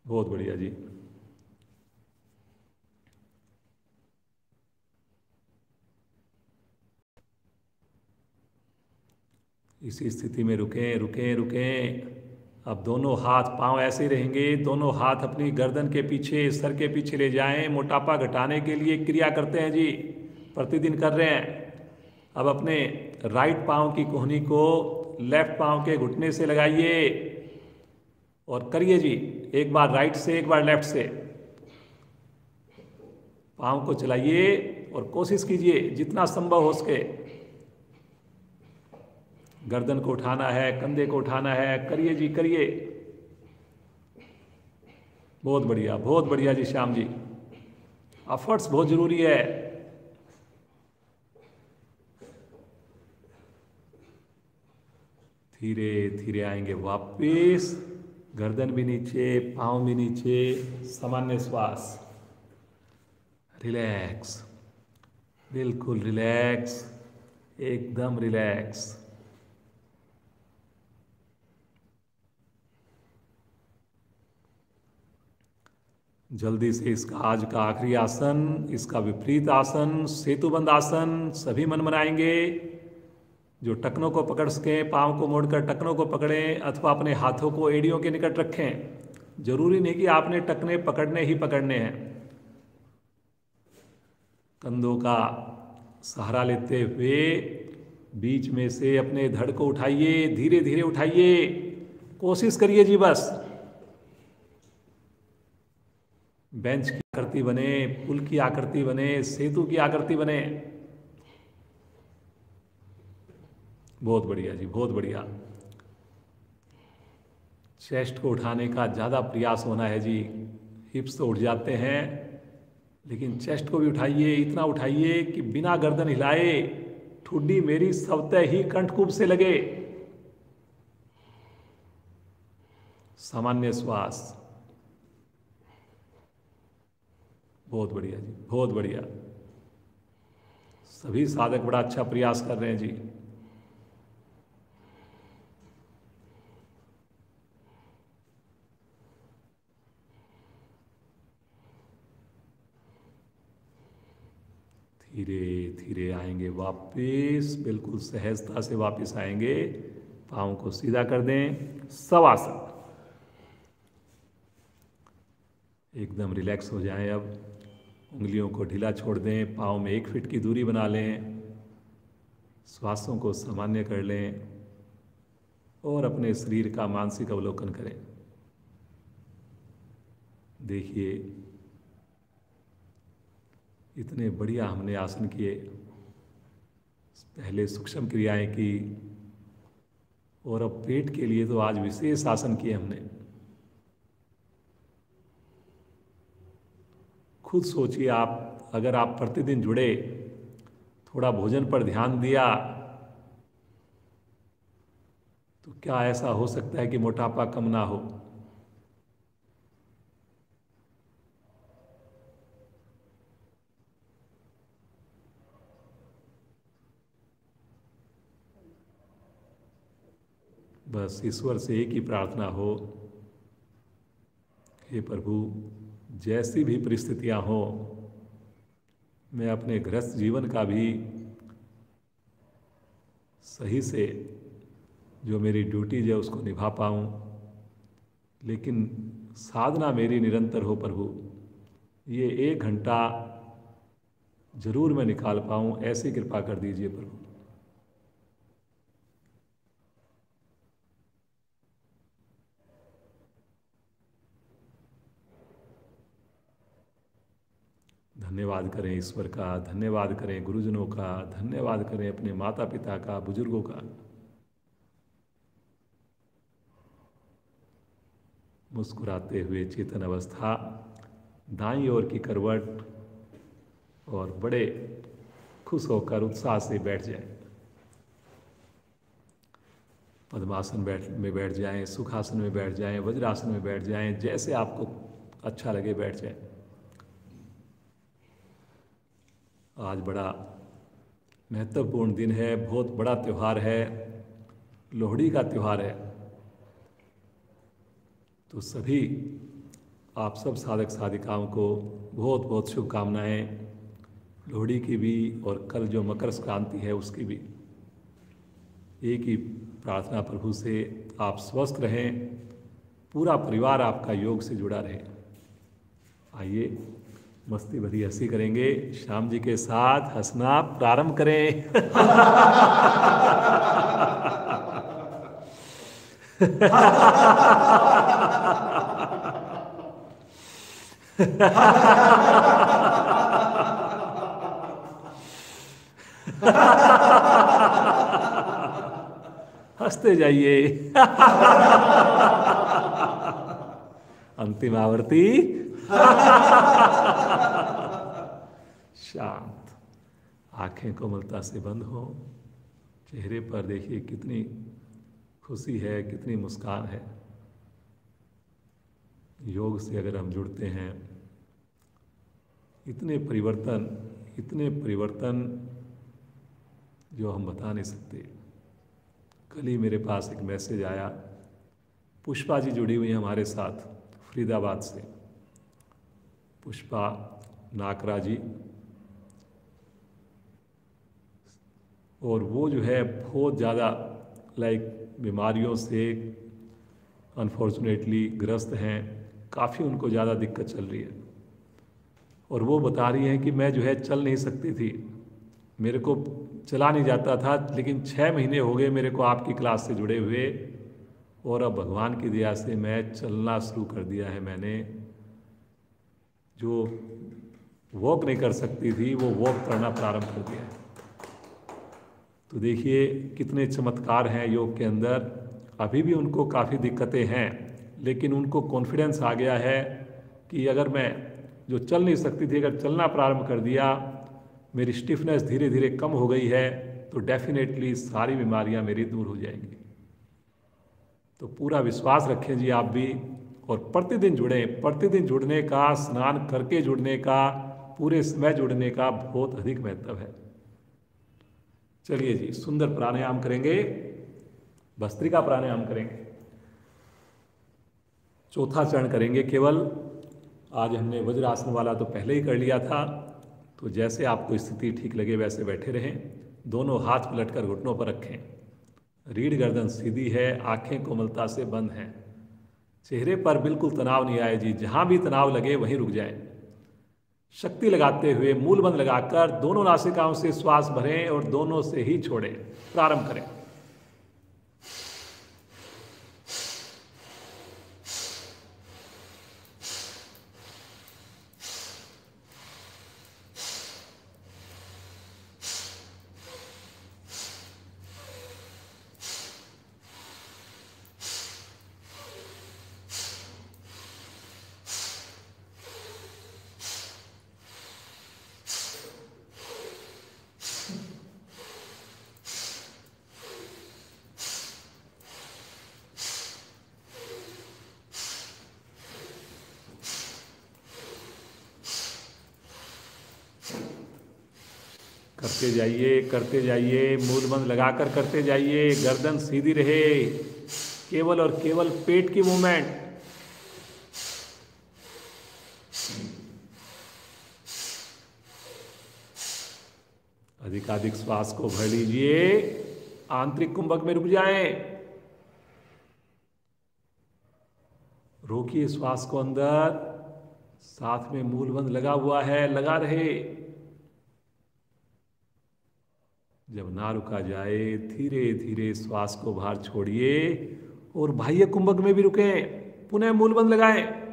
Speaker 1: बहुत बढ़िया जी। इसी स्थिति में रुकें, रुकें, रुकें। अब दोनों हाथ, पांव ऐसे ही रहेंगे। दोनों हाथ अपनी गर्दन के पीछे, सर के पीछे ले जाएं। मोटापा घटाने के लिए क्रिया करते हैं जी, प्रतिदिन कर रहे हैं। अब अपने राइट पांव की कोहनी को लेफ्ट पांव के घुटने से लगाइए और करिए जी। एक बार राइट से, एक बार लेफ्ट से। पांव को चलाइए और कोशिश कीजिए जितना संभव हो सके। गर्दन को उठाना है, कंधे को उठाना है। करिए जी, करिए। बहुत बढ़िया, बहुत बढ़िया जी श्याम जी। एफर्ट्स बहुत जरूरी है। धीरे धीरे आएंगे वापिस। गर्दन भी नीचे, पांव भी नीचे। सामान्य श्वास। रिलैक्स, बिल्कुल रिलैक्स, एकदम रिलैक्स। जल्दी से इसका आज का आखिरी आसन, इसका विपरीत आसन, सेतुबंद आसन सभी मन बनाएंगे। जो टखनों को पकड़ सकें, पांव को मोड़कर टखनों को पकड़ें अथवा अपने हाथों को एड़ियों के निकट रखें। जरूरी नहीं कि आपने टखने पकड़ने ही पकड़ने हैं। कंधों का सहारा लेते हुए बीच में से अपने धड़ को उठाइए। धीरे धीरे उठाइए, कोशिश करिए जी बस। बेंच की आकृति बने, पुल की आकृति बने, सेतु की आकृति बने। बहुत बढ़िया जी, बहुत बढ़िया। चेस्ट को उठाने का ज़्यादा प्रयास होना है जी। हिप्स तो उठ जाते हैं, लेकिन चेस्ट को भी उठाइए। इतना उठाइए कि बिना गर्दन हिलाए ठुड्डी मेरी स्वतः ही कंठकूप से लगे। सामान्य श्वास। बहुत बढ़िया जी, बहुत बढ़िया। सभी साधक बड़ा अच्छा प्रयास कर रहे हैं जी। धीरे धीरे आएंगे वापिस, बिल्कुल सहजता से वापिस आएंगे। पाँव को सीधा कर दें। शवासन। एकदम रिलैक्स हो जाएं। अब उंगलियों को ढीला छोड़ दें। पाँव में 1 फीट की दूरी बना लें। श्वासों को सामान्य कर लें और अपने शरीर का मानसिक अवलोकन करें। देखिए इतने बढ़िया हमने आसन किए, पहले सूक्ष्म क्रियाएं की और अब पेट के लिए तो आज विशेष आसन किए हमने। खुद सोचिए आप, अगर आप प्रतिदिन जुड़े, थोड़ा भोजन पर ध्यान दिया, तो क्या ऐसा हो सकता है कि मोटापा कम ना हो। बस ईश्वर से एक ही प्रार्थना हो, हे प्रभु, जैसी भी परिस्थितियां हो, मैं अपने गृहस्थ जीवन का भी सही से जो मेरी ड्यूटीज है उसको निभा पाऊं, लेकिन साधना मेरी निरंतर हो प्रभु। ये 1 घंटा जरूर मैं निकाल पाऊं, ऐसी कृपा कर दीजिए प्रभु। धन्यवाद करें ईश्वर का, धन्यवाद करें गुरुजनों का, धन्यवाद करें अपने माता पिता का, बुजुर्गों का। मुस्कुराते हुए चेतन अवस्था, दाईं ओर की करवट, और बड़े खुश होकर उत्साह से बैठ जाएं। पद्मासन में बैठ जाएं, सुखासन में बैठ जाएं, वज्रासन में बैठ जाएं, जैसे आपको अच्छा लगे बैठ जाएं। आज बड़ा महत्वपूर्ण दिन है, बहुत बड़ा त्यौहार है, लोहड़ी का त्यौहार है। तो सभी आप सब साधक साधिकाओं को बहुत बहुत शुभकामनाएं, लोहड़ी की भी और कल जो मकर संक्रांति है उसकी भी। एक ही प्रार्थना प्रभु से, आप स्वस्थ रहें, पूरा परिवार आपका योग से जुड़ा रहे। आइए मस्ती भरी हंसी करेंगे, श्याम जी के साथ हंसना प्रारंभ करें। हंसते जाइए। अंतिम आवर्ती। शांत, आंखें कोमलता से बंद हो, चेहरे पर देखिए कितनी खुशी है, कितनी मुस्कान है। योग से अगर हम जुड़ते हैं, इतने परिवर्तन जो हम बता नहीं सकते। कल ही मेरे पास एक मैसेज आया, पुष्पा जी जुड़ी हुई हैं हमारे साथ फरीदाबाद से, पुष्पा नाकरा जी, और वो जो है बहुत ज़्यादा बीमारियों से अनफॉर्चुनेटली ग्रस्त हैं, काफ़ी उनको ज़्यादा दिक्कत चल रही है। और वो बता रही हैं कि मैं जो है चल नहीं सकती थी, मेरे को चला नहीं जाता था, लेकिन 6 महीने हो गए मेरे को आपकी क्लास से जुड़े हुए, और अब भगवान की दया से मैं चलना शुरू कर दिया है। मैंने जो वॉक नहीं कर सकती थी वो वॉक करना प्रारंभ कर दिया है। तो देखिए कितने चमत्कार हैं योग के अंदर। अभी भी उनको काफ़ी दिक्कतें हैं, लेकिन उनको कॉन्फिडेंस आ गया है कि अगर मैं जो चल नहीं सकती थी, अगर चलना प्रारंभ कर दिया, मेरी स्टिफनेस धीरे धीरे कम हो गई है, तो डेफिनेटली सारी बीमारियां मेरी दूर हो जाएंगी। तो पूरा विश्वास रखें जी आप भी, और प्रतिदिन जुड़ें। प्रतिदिन जुड़ने का, स्नान करके जुड़ने का, पूरे समय जुड़ने का बहुत अधिक महत्व है। चलिए जी, सुंदर प्राणायाम करेंगे, भस्त्रिका प्राणायाम करेंगे। चौथा चरण करेंगे केवल। आज हमने वज्रासन वाला तो पहले ही कर लिया था, तो जैसे आपको स्थिति ठीक लगे वैसे बैठे रहें। दोनों हाथ पलटकर घुटनों पर रखें, रीढ़ गर्दन सीधी है, आंखें कोमलता से बंद हैं, चेहरे पर बिल्कुल तनाव नहीं आए जी, जहां भी तनाव लगे वहीं रुक जाए। शक्ति लगाते हुए मूल बंद लगाकर दोनों नासिकाओं से श्वास भरें और दोनों से ही छोड़ें। प्रारंभ करें। करते जाइए, मूल बंद लगाकर करते जाइए, गर्दन सीधी रहे, केवल और केवल पेट की मूवमेंट। अधिकाधिक श्वास को भर लीजिए, आंतरिक कुंभक में रुक जाएं, रोकिए श्वास को अंदर, साथ में मूल बंद लगा हुआ है, लगा रहे। जब ना रुका जाए धीरे धीरे श्वास को बाहर छोड़िए और बाह्य कुंभक में भी रुकें, पुनः मूल बंद लगाएं।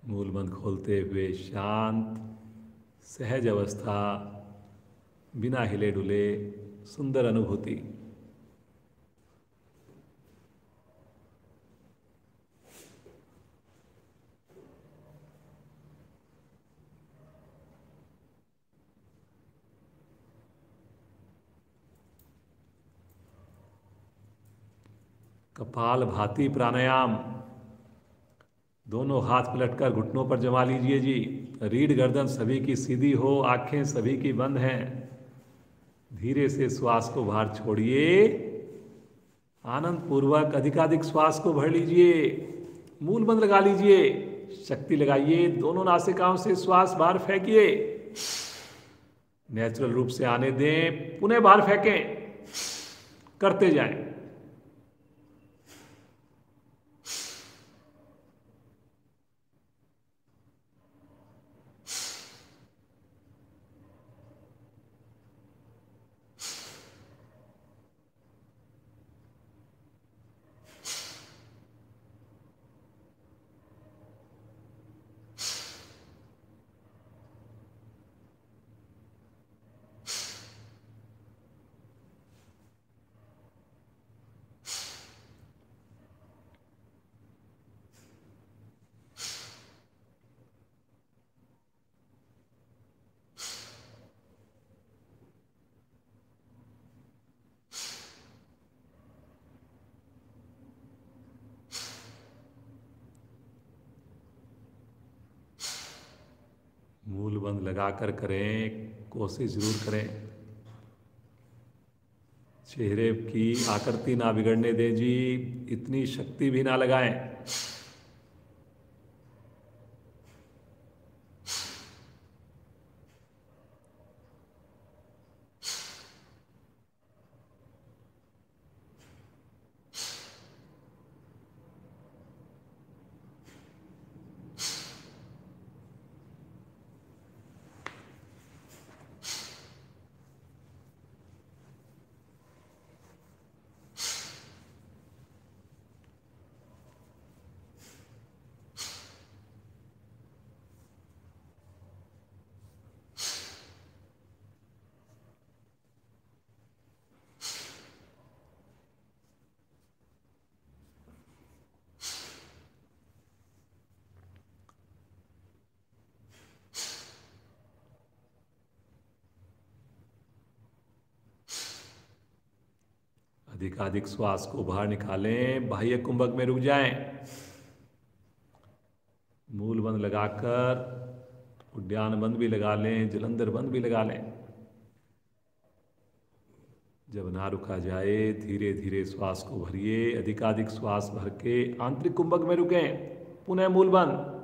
Speaker 1: मूल बंद खोलते हुए शांत सहज अवस्था, बिना हिले डुले, सुंदर अनुभूति। कपाल भाती प्राणायाम, दोनों हाथ पलटकर घुटनों पर जमा लीजिए जी। रीढ़ गर्दन सभी की सीधी हो, आंखें सभी की बंद हैं। धीरे से श्वास को बाहर छोड़िए, आनंद पूर्वक अधिकाधिक श्वास को भर लीजिए, मूल बंद लगा लीजिए, शक्ति लगाइए, दोनों नासिकाओं से श्वास बाहर फेंकिए, नेचुरल रूप से आने दें, पुनः बाहर फेंकें, करते जाएं। मूल बंद लगाकर करें, कोशिश जरूर करें। चेहरे की आकृति ना बिगड़ने दें जी, इतनी शक्ति भी ना लगाएं। अधिकाधिक श्वास को बाहर निकालें, बाह्य कुंभक में रुक जाएं, मूल बंद लगाकर उद्यान बंद भी लगा लें, जलंधर बंद भी लगा लें। जब ना रुका जाए धीरे धीरे श्वास को भरिए, अधिकाधिक श्वास भर के आंतरिक कुंभक में रुकें, पुनः मूल बंद।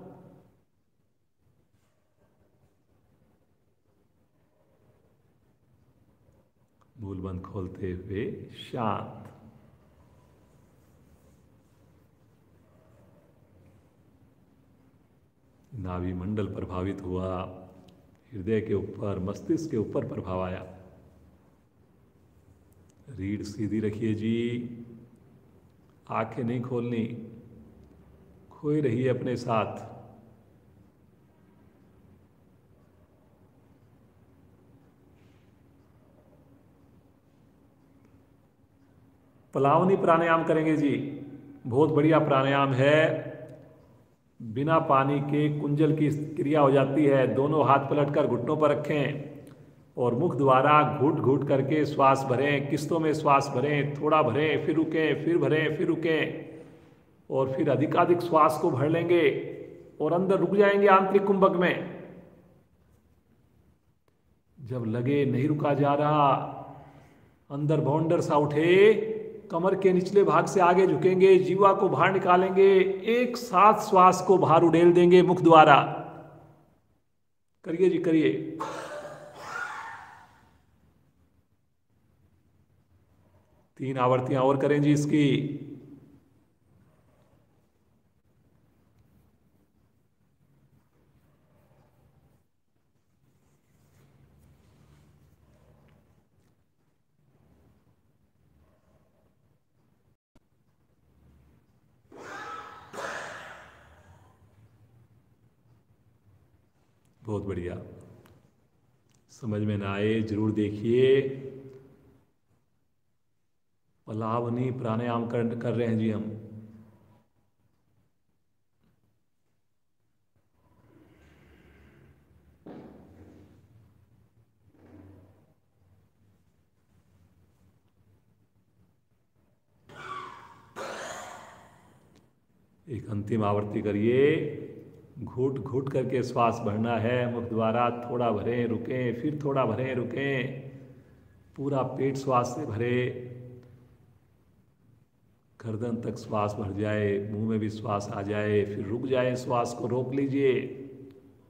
Speaker 1: मूल बंद खोलते हुए शांत। नाभि मंडल प्रभावित हुआ, हृदय के ऊपर, मस्तिष्क के ऊपर प्रभाव आया। रीढ़ सीधी रखिए जी, आंखें नहीं खोलनी, खोए रहिए अपने साथ। पलावनी प्राणायाम करेंगे जी, बहुत बढ़िया प्राणायाम है। बिना पानी के कुंजल की क्रिया हो जाती है। दोनों हाथ पलटकर घुटनों पर रखें और मुख द्वारा घूट घूट करके श्वास भरें। किस्तों में श्वास भरें, थोड़ा भरें, फिर रुकें, फिर भरें, फिर रुकें और फिर अधिकाधिक श्वास को भर लेंगे और अंदर रुक जाएंगे आंतरिक कुंभक में। जब लगे नहीं रुका जा रहा, अंदर बाउंडर सा उठे, कमर के निचले भाग से आगे झुकेंगे, जीवा को बाहर निकालेंगे, एक साथ श्वास को बाहर उड़ेल देंगे मुख द्वारा। करिए जी, करिए। 3 आवर्तियां और करें जी इसकी। बहुत बढ़िया। समझ में ना आए जरूर देखिए। पलावनी प्राणायाम कर रहे हैं जी हम। एक अंतिम आवर्ती करिए। घूट घूट करके श्वास भरना है मुख द्वारा। थोड़ा भरें, रुकें, फिर थोड़ा भरें, रुकें। पूरा पेट श्वास से भरे, गर्दन तक श्वास भर जाए, मुंह में भी श्वास आ जाए, फिर रुक जाए, श्वास को रोक लीजिए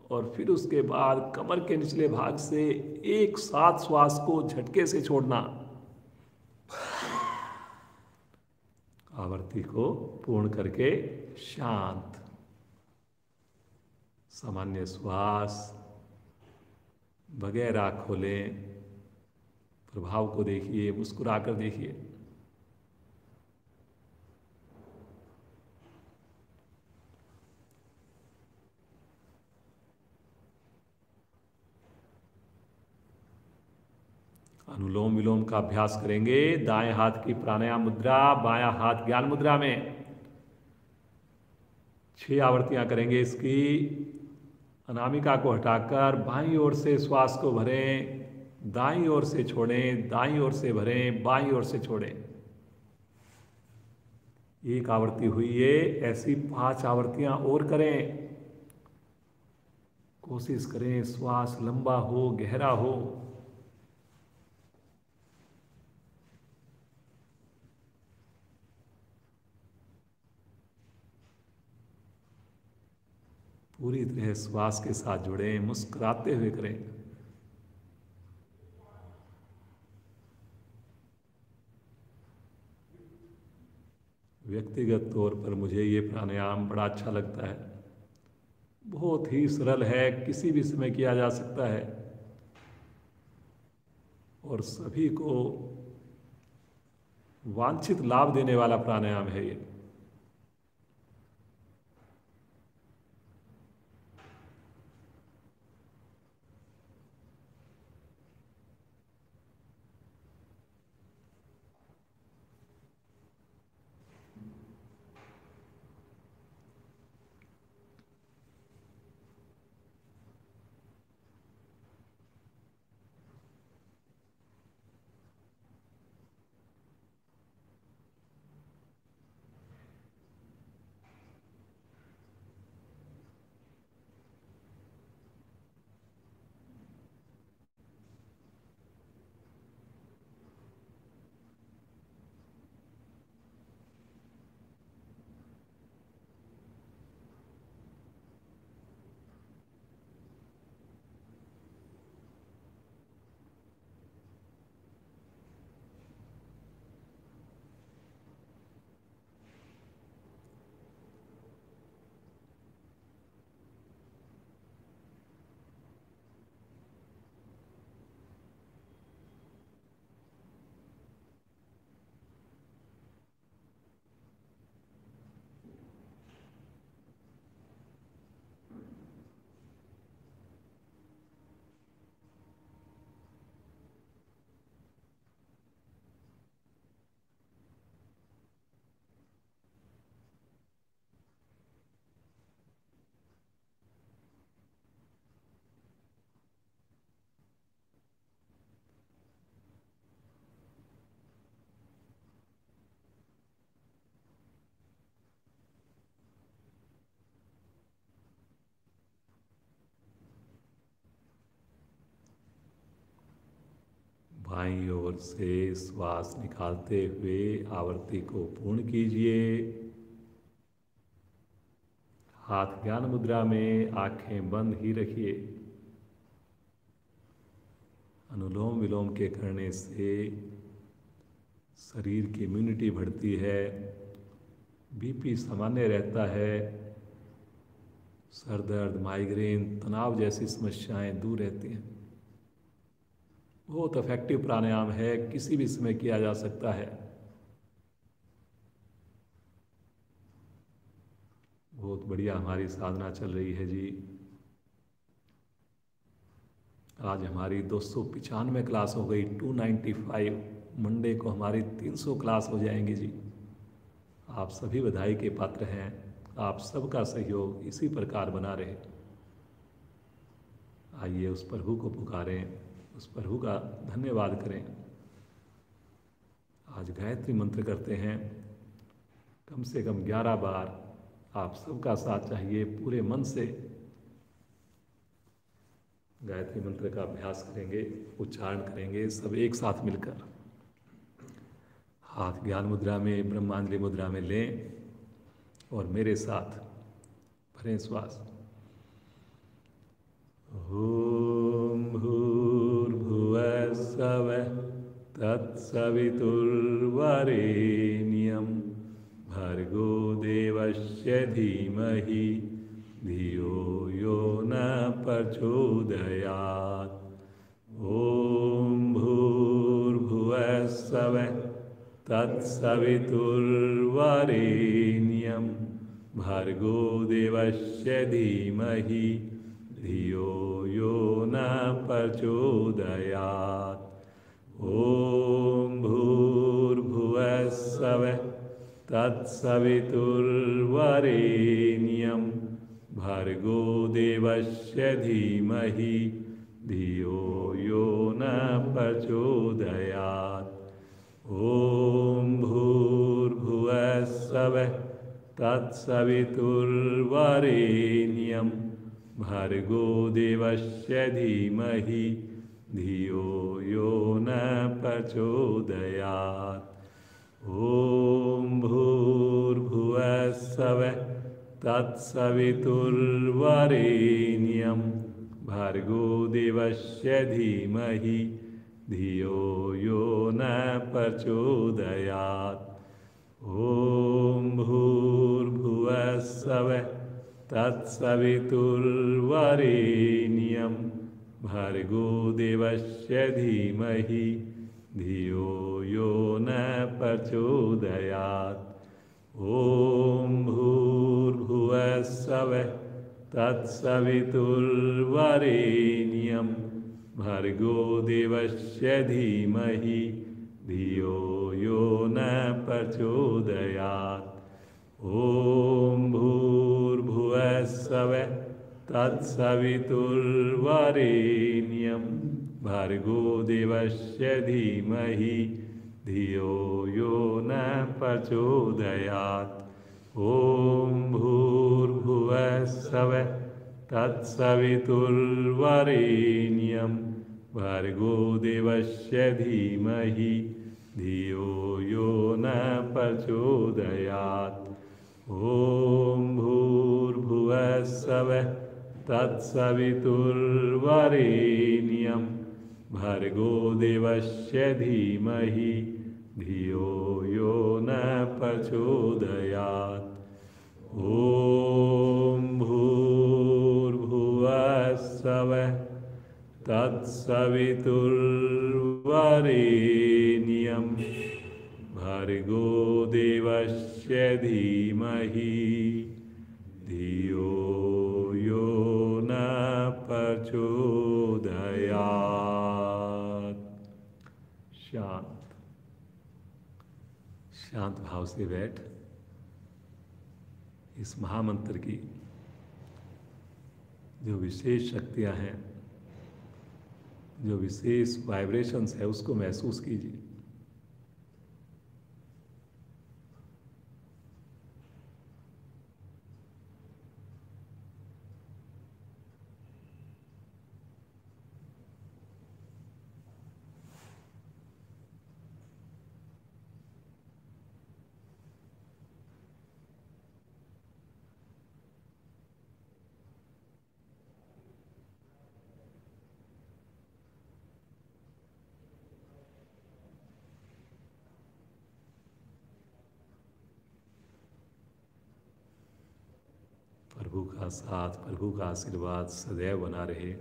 Speaker 1: और फिर उसके बाद कमर के निचले भाग से एक साथ श्वास को झटके से छोड़ना। आवर्ती को पूर्ण करके शांत सामान्य श्वास बगैर आँख खोलें। प्रभाव को देखिए, मुस्कुराकर देखिए। अनुलोम विलोम का अभ्यास करेंगे। दाएं हाथ की प्राणायाम मुद्रा, बायां हाथ ज्ञान मुद्रा में 6 आवर्तियां करेंगे इसकी। अनामिका को हटाकर बाईं ओर से श्वास को भरें, दाईं ओर से छोड़ें, दाईं ओर से भरें, बाईं ओर से छोड़ें। 1 आवर्ती हुई है, ऐसी 5 आवर्तियां और करें। कोशिश करें श्वास लंबा हो, गहरा हो। पूरी तरह श्वास के साथ जुड़ें, मुस्कुराते हुए करें। व्यक्तिगत तौर पर मुझे ये प्राणायाम बड़ा अच्छा लगता है। बहुत ही सरल है, किसी भी समय किया जा सकता है और सभी को वांछित लाभ देने वाला प्राणायाम है ये। बाईं ओर से श्वास निकालते हुए आवर्ती को पूर्ण कीजिए। हाथ ज्ञान मुद्रा में, आंखें बंद ही रखिए। अनुलोम विलोम के करने से शरीर की इम्यूनिटी बढ़ती है, बीपी सामान्य रहता है, सर दर्द, माइग्रेन, तनाव जैसी समस्याएं दूर रहती हैं। बहुत इफेक्टिव प्राणायाम है, किसी भी समय किया जा सकता है। बहुत बढ़िया हमारी साधना चल रही है जी। आज हमारी 295 क्लास हो गई, 295। मंडे को हमारी 300 क्लास हो जाएंगी जी। आप सभी बधाई के पात्र हैं। आप सबका सहयोग इसी प्रकार बना रहे। आइए उस प्रभु को पुकारें, उस प्रभु का धन्यवाद करें। आज गायत्री मंत्र करते हैं कम से कम 11 बार। आप सबका साथ चाहिए, पूरे मन से गायत्री मंत्र का अभ्यास करेंगे, उच्चारण करेंगे सब एक साथ मिलकर। हाथ ज्ञान मुद्रा में, ब्रह्मांजलि मुद्रा में लें और मेरे साथ भरें श्वास। ओम भूर्भुवः स्वः तत्सवितुर्वरेण्यं भर्गो देवस्य धीमहि धियो यो न प्रचोदयात्। ओम भूर्भुवः स्वः तत्सवितुर्वरेण्यं भर्गो देवस्य धीमहि धियो यो न प्रचोदयात्। ओम भूर्भुवः स्वः तत्सवितुर्वरेण्यं भर्गो देवस्य धीमहि धियो यो न प्रचोदयात्। ओम भूर्भुवः स्वः तत्सवितुर्वरेण्यं भर्गो देवस्य धीमहि धियो यो न प्रचोदयात्। ओम भूर्भुवः स्वः तत्सवितुर्वरेण्यं भर्गो देवस्य धीमहि धियो यो न प्रचोदयात्। ओम भूर्भुवः स्वः तत्सवितुर्वरेण्यं भर्गो देवस्य धीमहि धियो यो न प्रचोदयात्। ओम भूर्भुवः स्वः तत्सवितुर्वरेण्यं भर्गो देवस्य धीमहि धियो यो न प्रचोदयात्। ओम भूर्भुवः स्वः तत्सवितुर्वरेण्यं भर्गो देवस्य धीमहि धियो यो न प्रचोदयात्। ओम भूर्भुवः स्वः तत्सवितुर्वरेण्यं भर्गो देवस्य धीमहि धियो यो न प्रचोदयात्। ओम भूर्भुवः स्वः तत्सवितुर्वरेण्यं भर्गो देवस्य धीमहि धियो यो न प्रचोदयात्। ओम भूर्भुवः स्वः तत्सवितुर्वरेण्यं भर्गो देवस्य धीमहि धियो यो न प्रचोदयात्। शांत शांत भाव से बैठ इस महामंत्र की जो विशेष शक्तियां हैं, जो विशेष वाइब्रेशंस है, उसको महसूस कीजिए। प्रभु का साथ, प्रभु का आशीर्वाद सदैव बना रहे,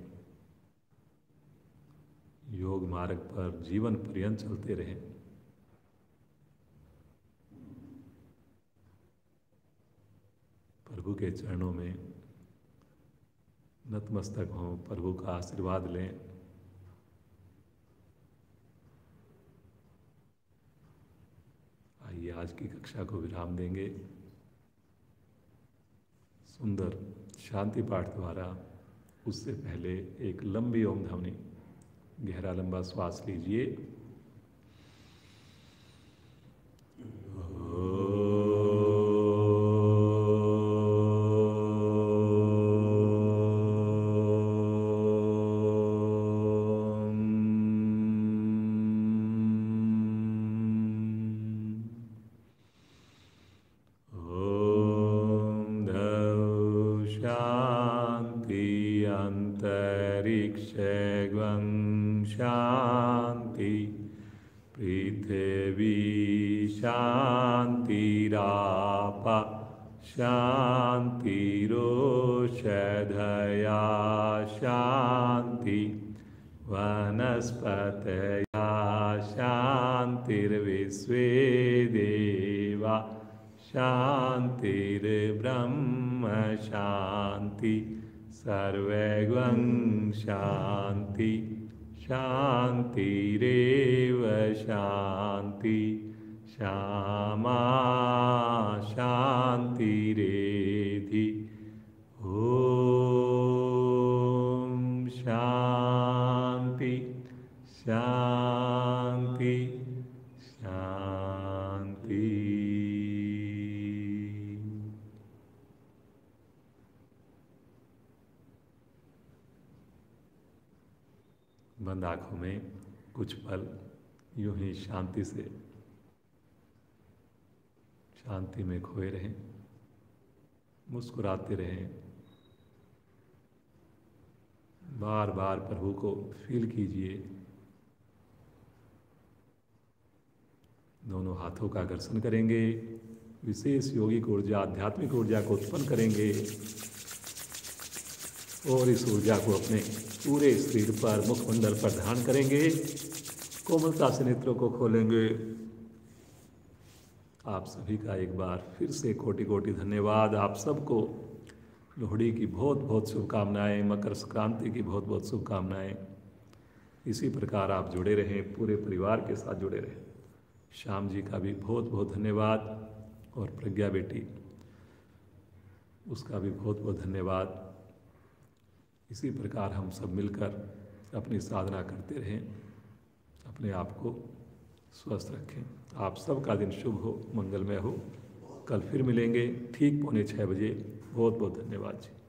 Speaker 1: योग मार्ग पर जीवन पर्यंत चलते रहें। प्रभु के चरणों में नतमस्तक हों, प्रभु का आशीर्वाद लें। आइए आज की कक्षा को विराम देंगे। सुंदर शांति पाठ द्वारा उससे पहले एक लंबी ओम ध्वनि, गहरा लंबा श्वास लीजिए। शांति पृथ्वी शांतिराप शांतिरोषधया शांति वनस्पतया शांतिर्विश्वे देवा शांतिर्ब्रह्म शांति सर्वैवं शांति शांतिरेव शांति श्यामा शांतिरेधि। ओम शांति शांति शांति। बंद आँखों में कुछ पल यूं ही शांति से, शांति में खोए रहें, मुस्कुराते रहें। बार बार प्रभु को फील कीजिए। दोनों हाथों का घर्षण करेंगे, विशेष योगिक ऊर्जा, आध्यात्मिक ऊर्जा को उत्पन्न करेंगे और इस ऊर्जा को अपने पूरे शरीर पर, मुखमंडल पर धारण करेंगे। कोमलता से नेत्रों को खोलेंगे। आप सभी का एक बार फिर से कोटि कोटि धन्यवाद। आप सबको लोहड़ी की बहुत बहुत शुभकामनाएं, मकर संक्रांति की बहुत बहुत शुभकामनाएं। इसी प्रकार आप जुड़े रहें, पूरे परिवार के साथ जुड़े रहें। श्याम जी का भी बहुत बहुत धन्यवाद और प्रज्ञा बेटी, उसका भी बहुत बहुत धन्यवाद। इसी प्रकार हम सब मिलकर अपनी साधना करते रहें, अपने आप को स्वस्थ रखें। आप सबका दिन शुभ हो, मंगलमय हो। कल फिर मिलेंगे ठीक 5:45 बजे। बहुत बहुत धन्यवाद जी।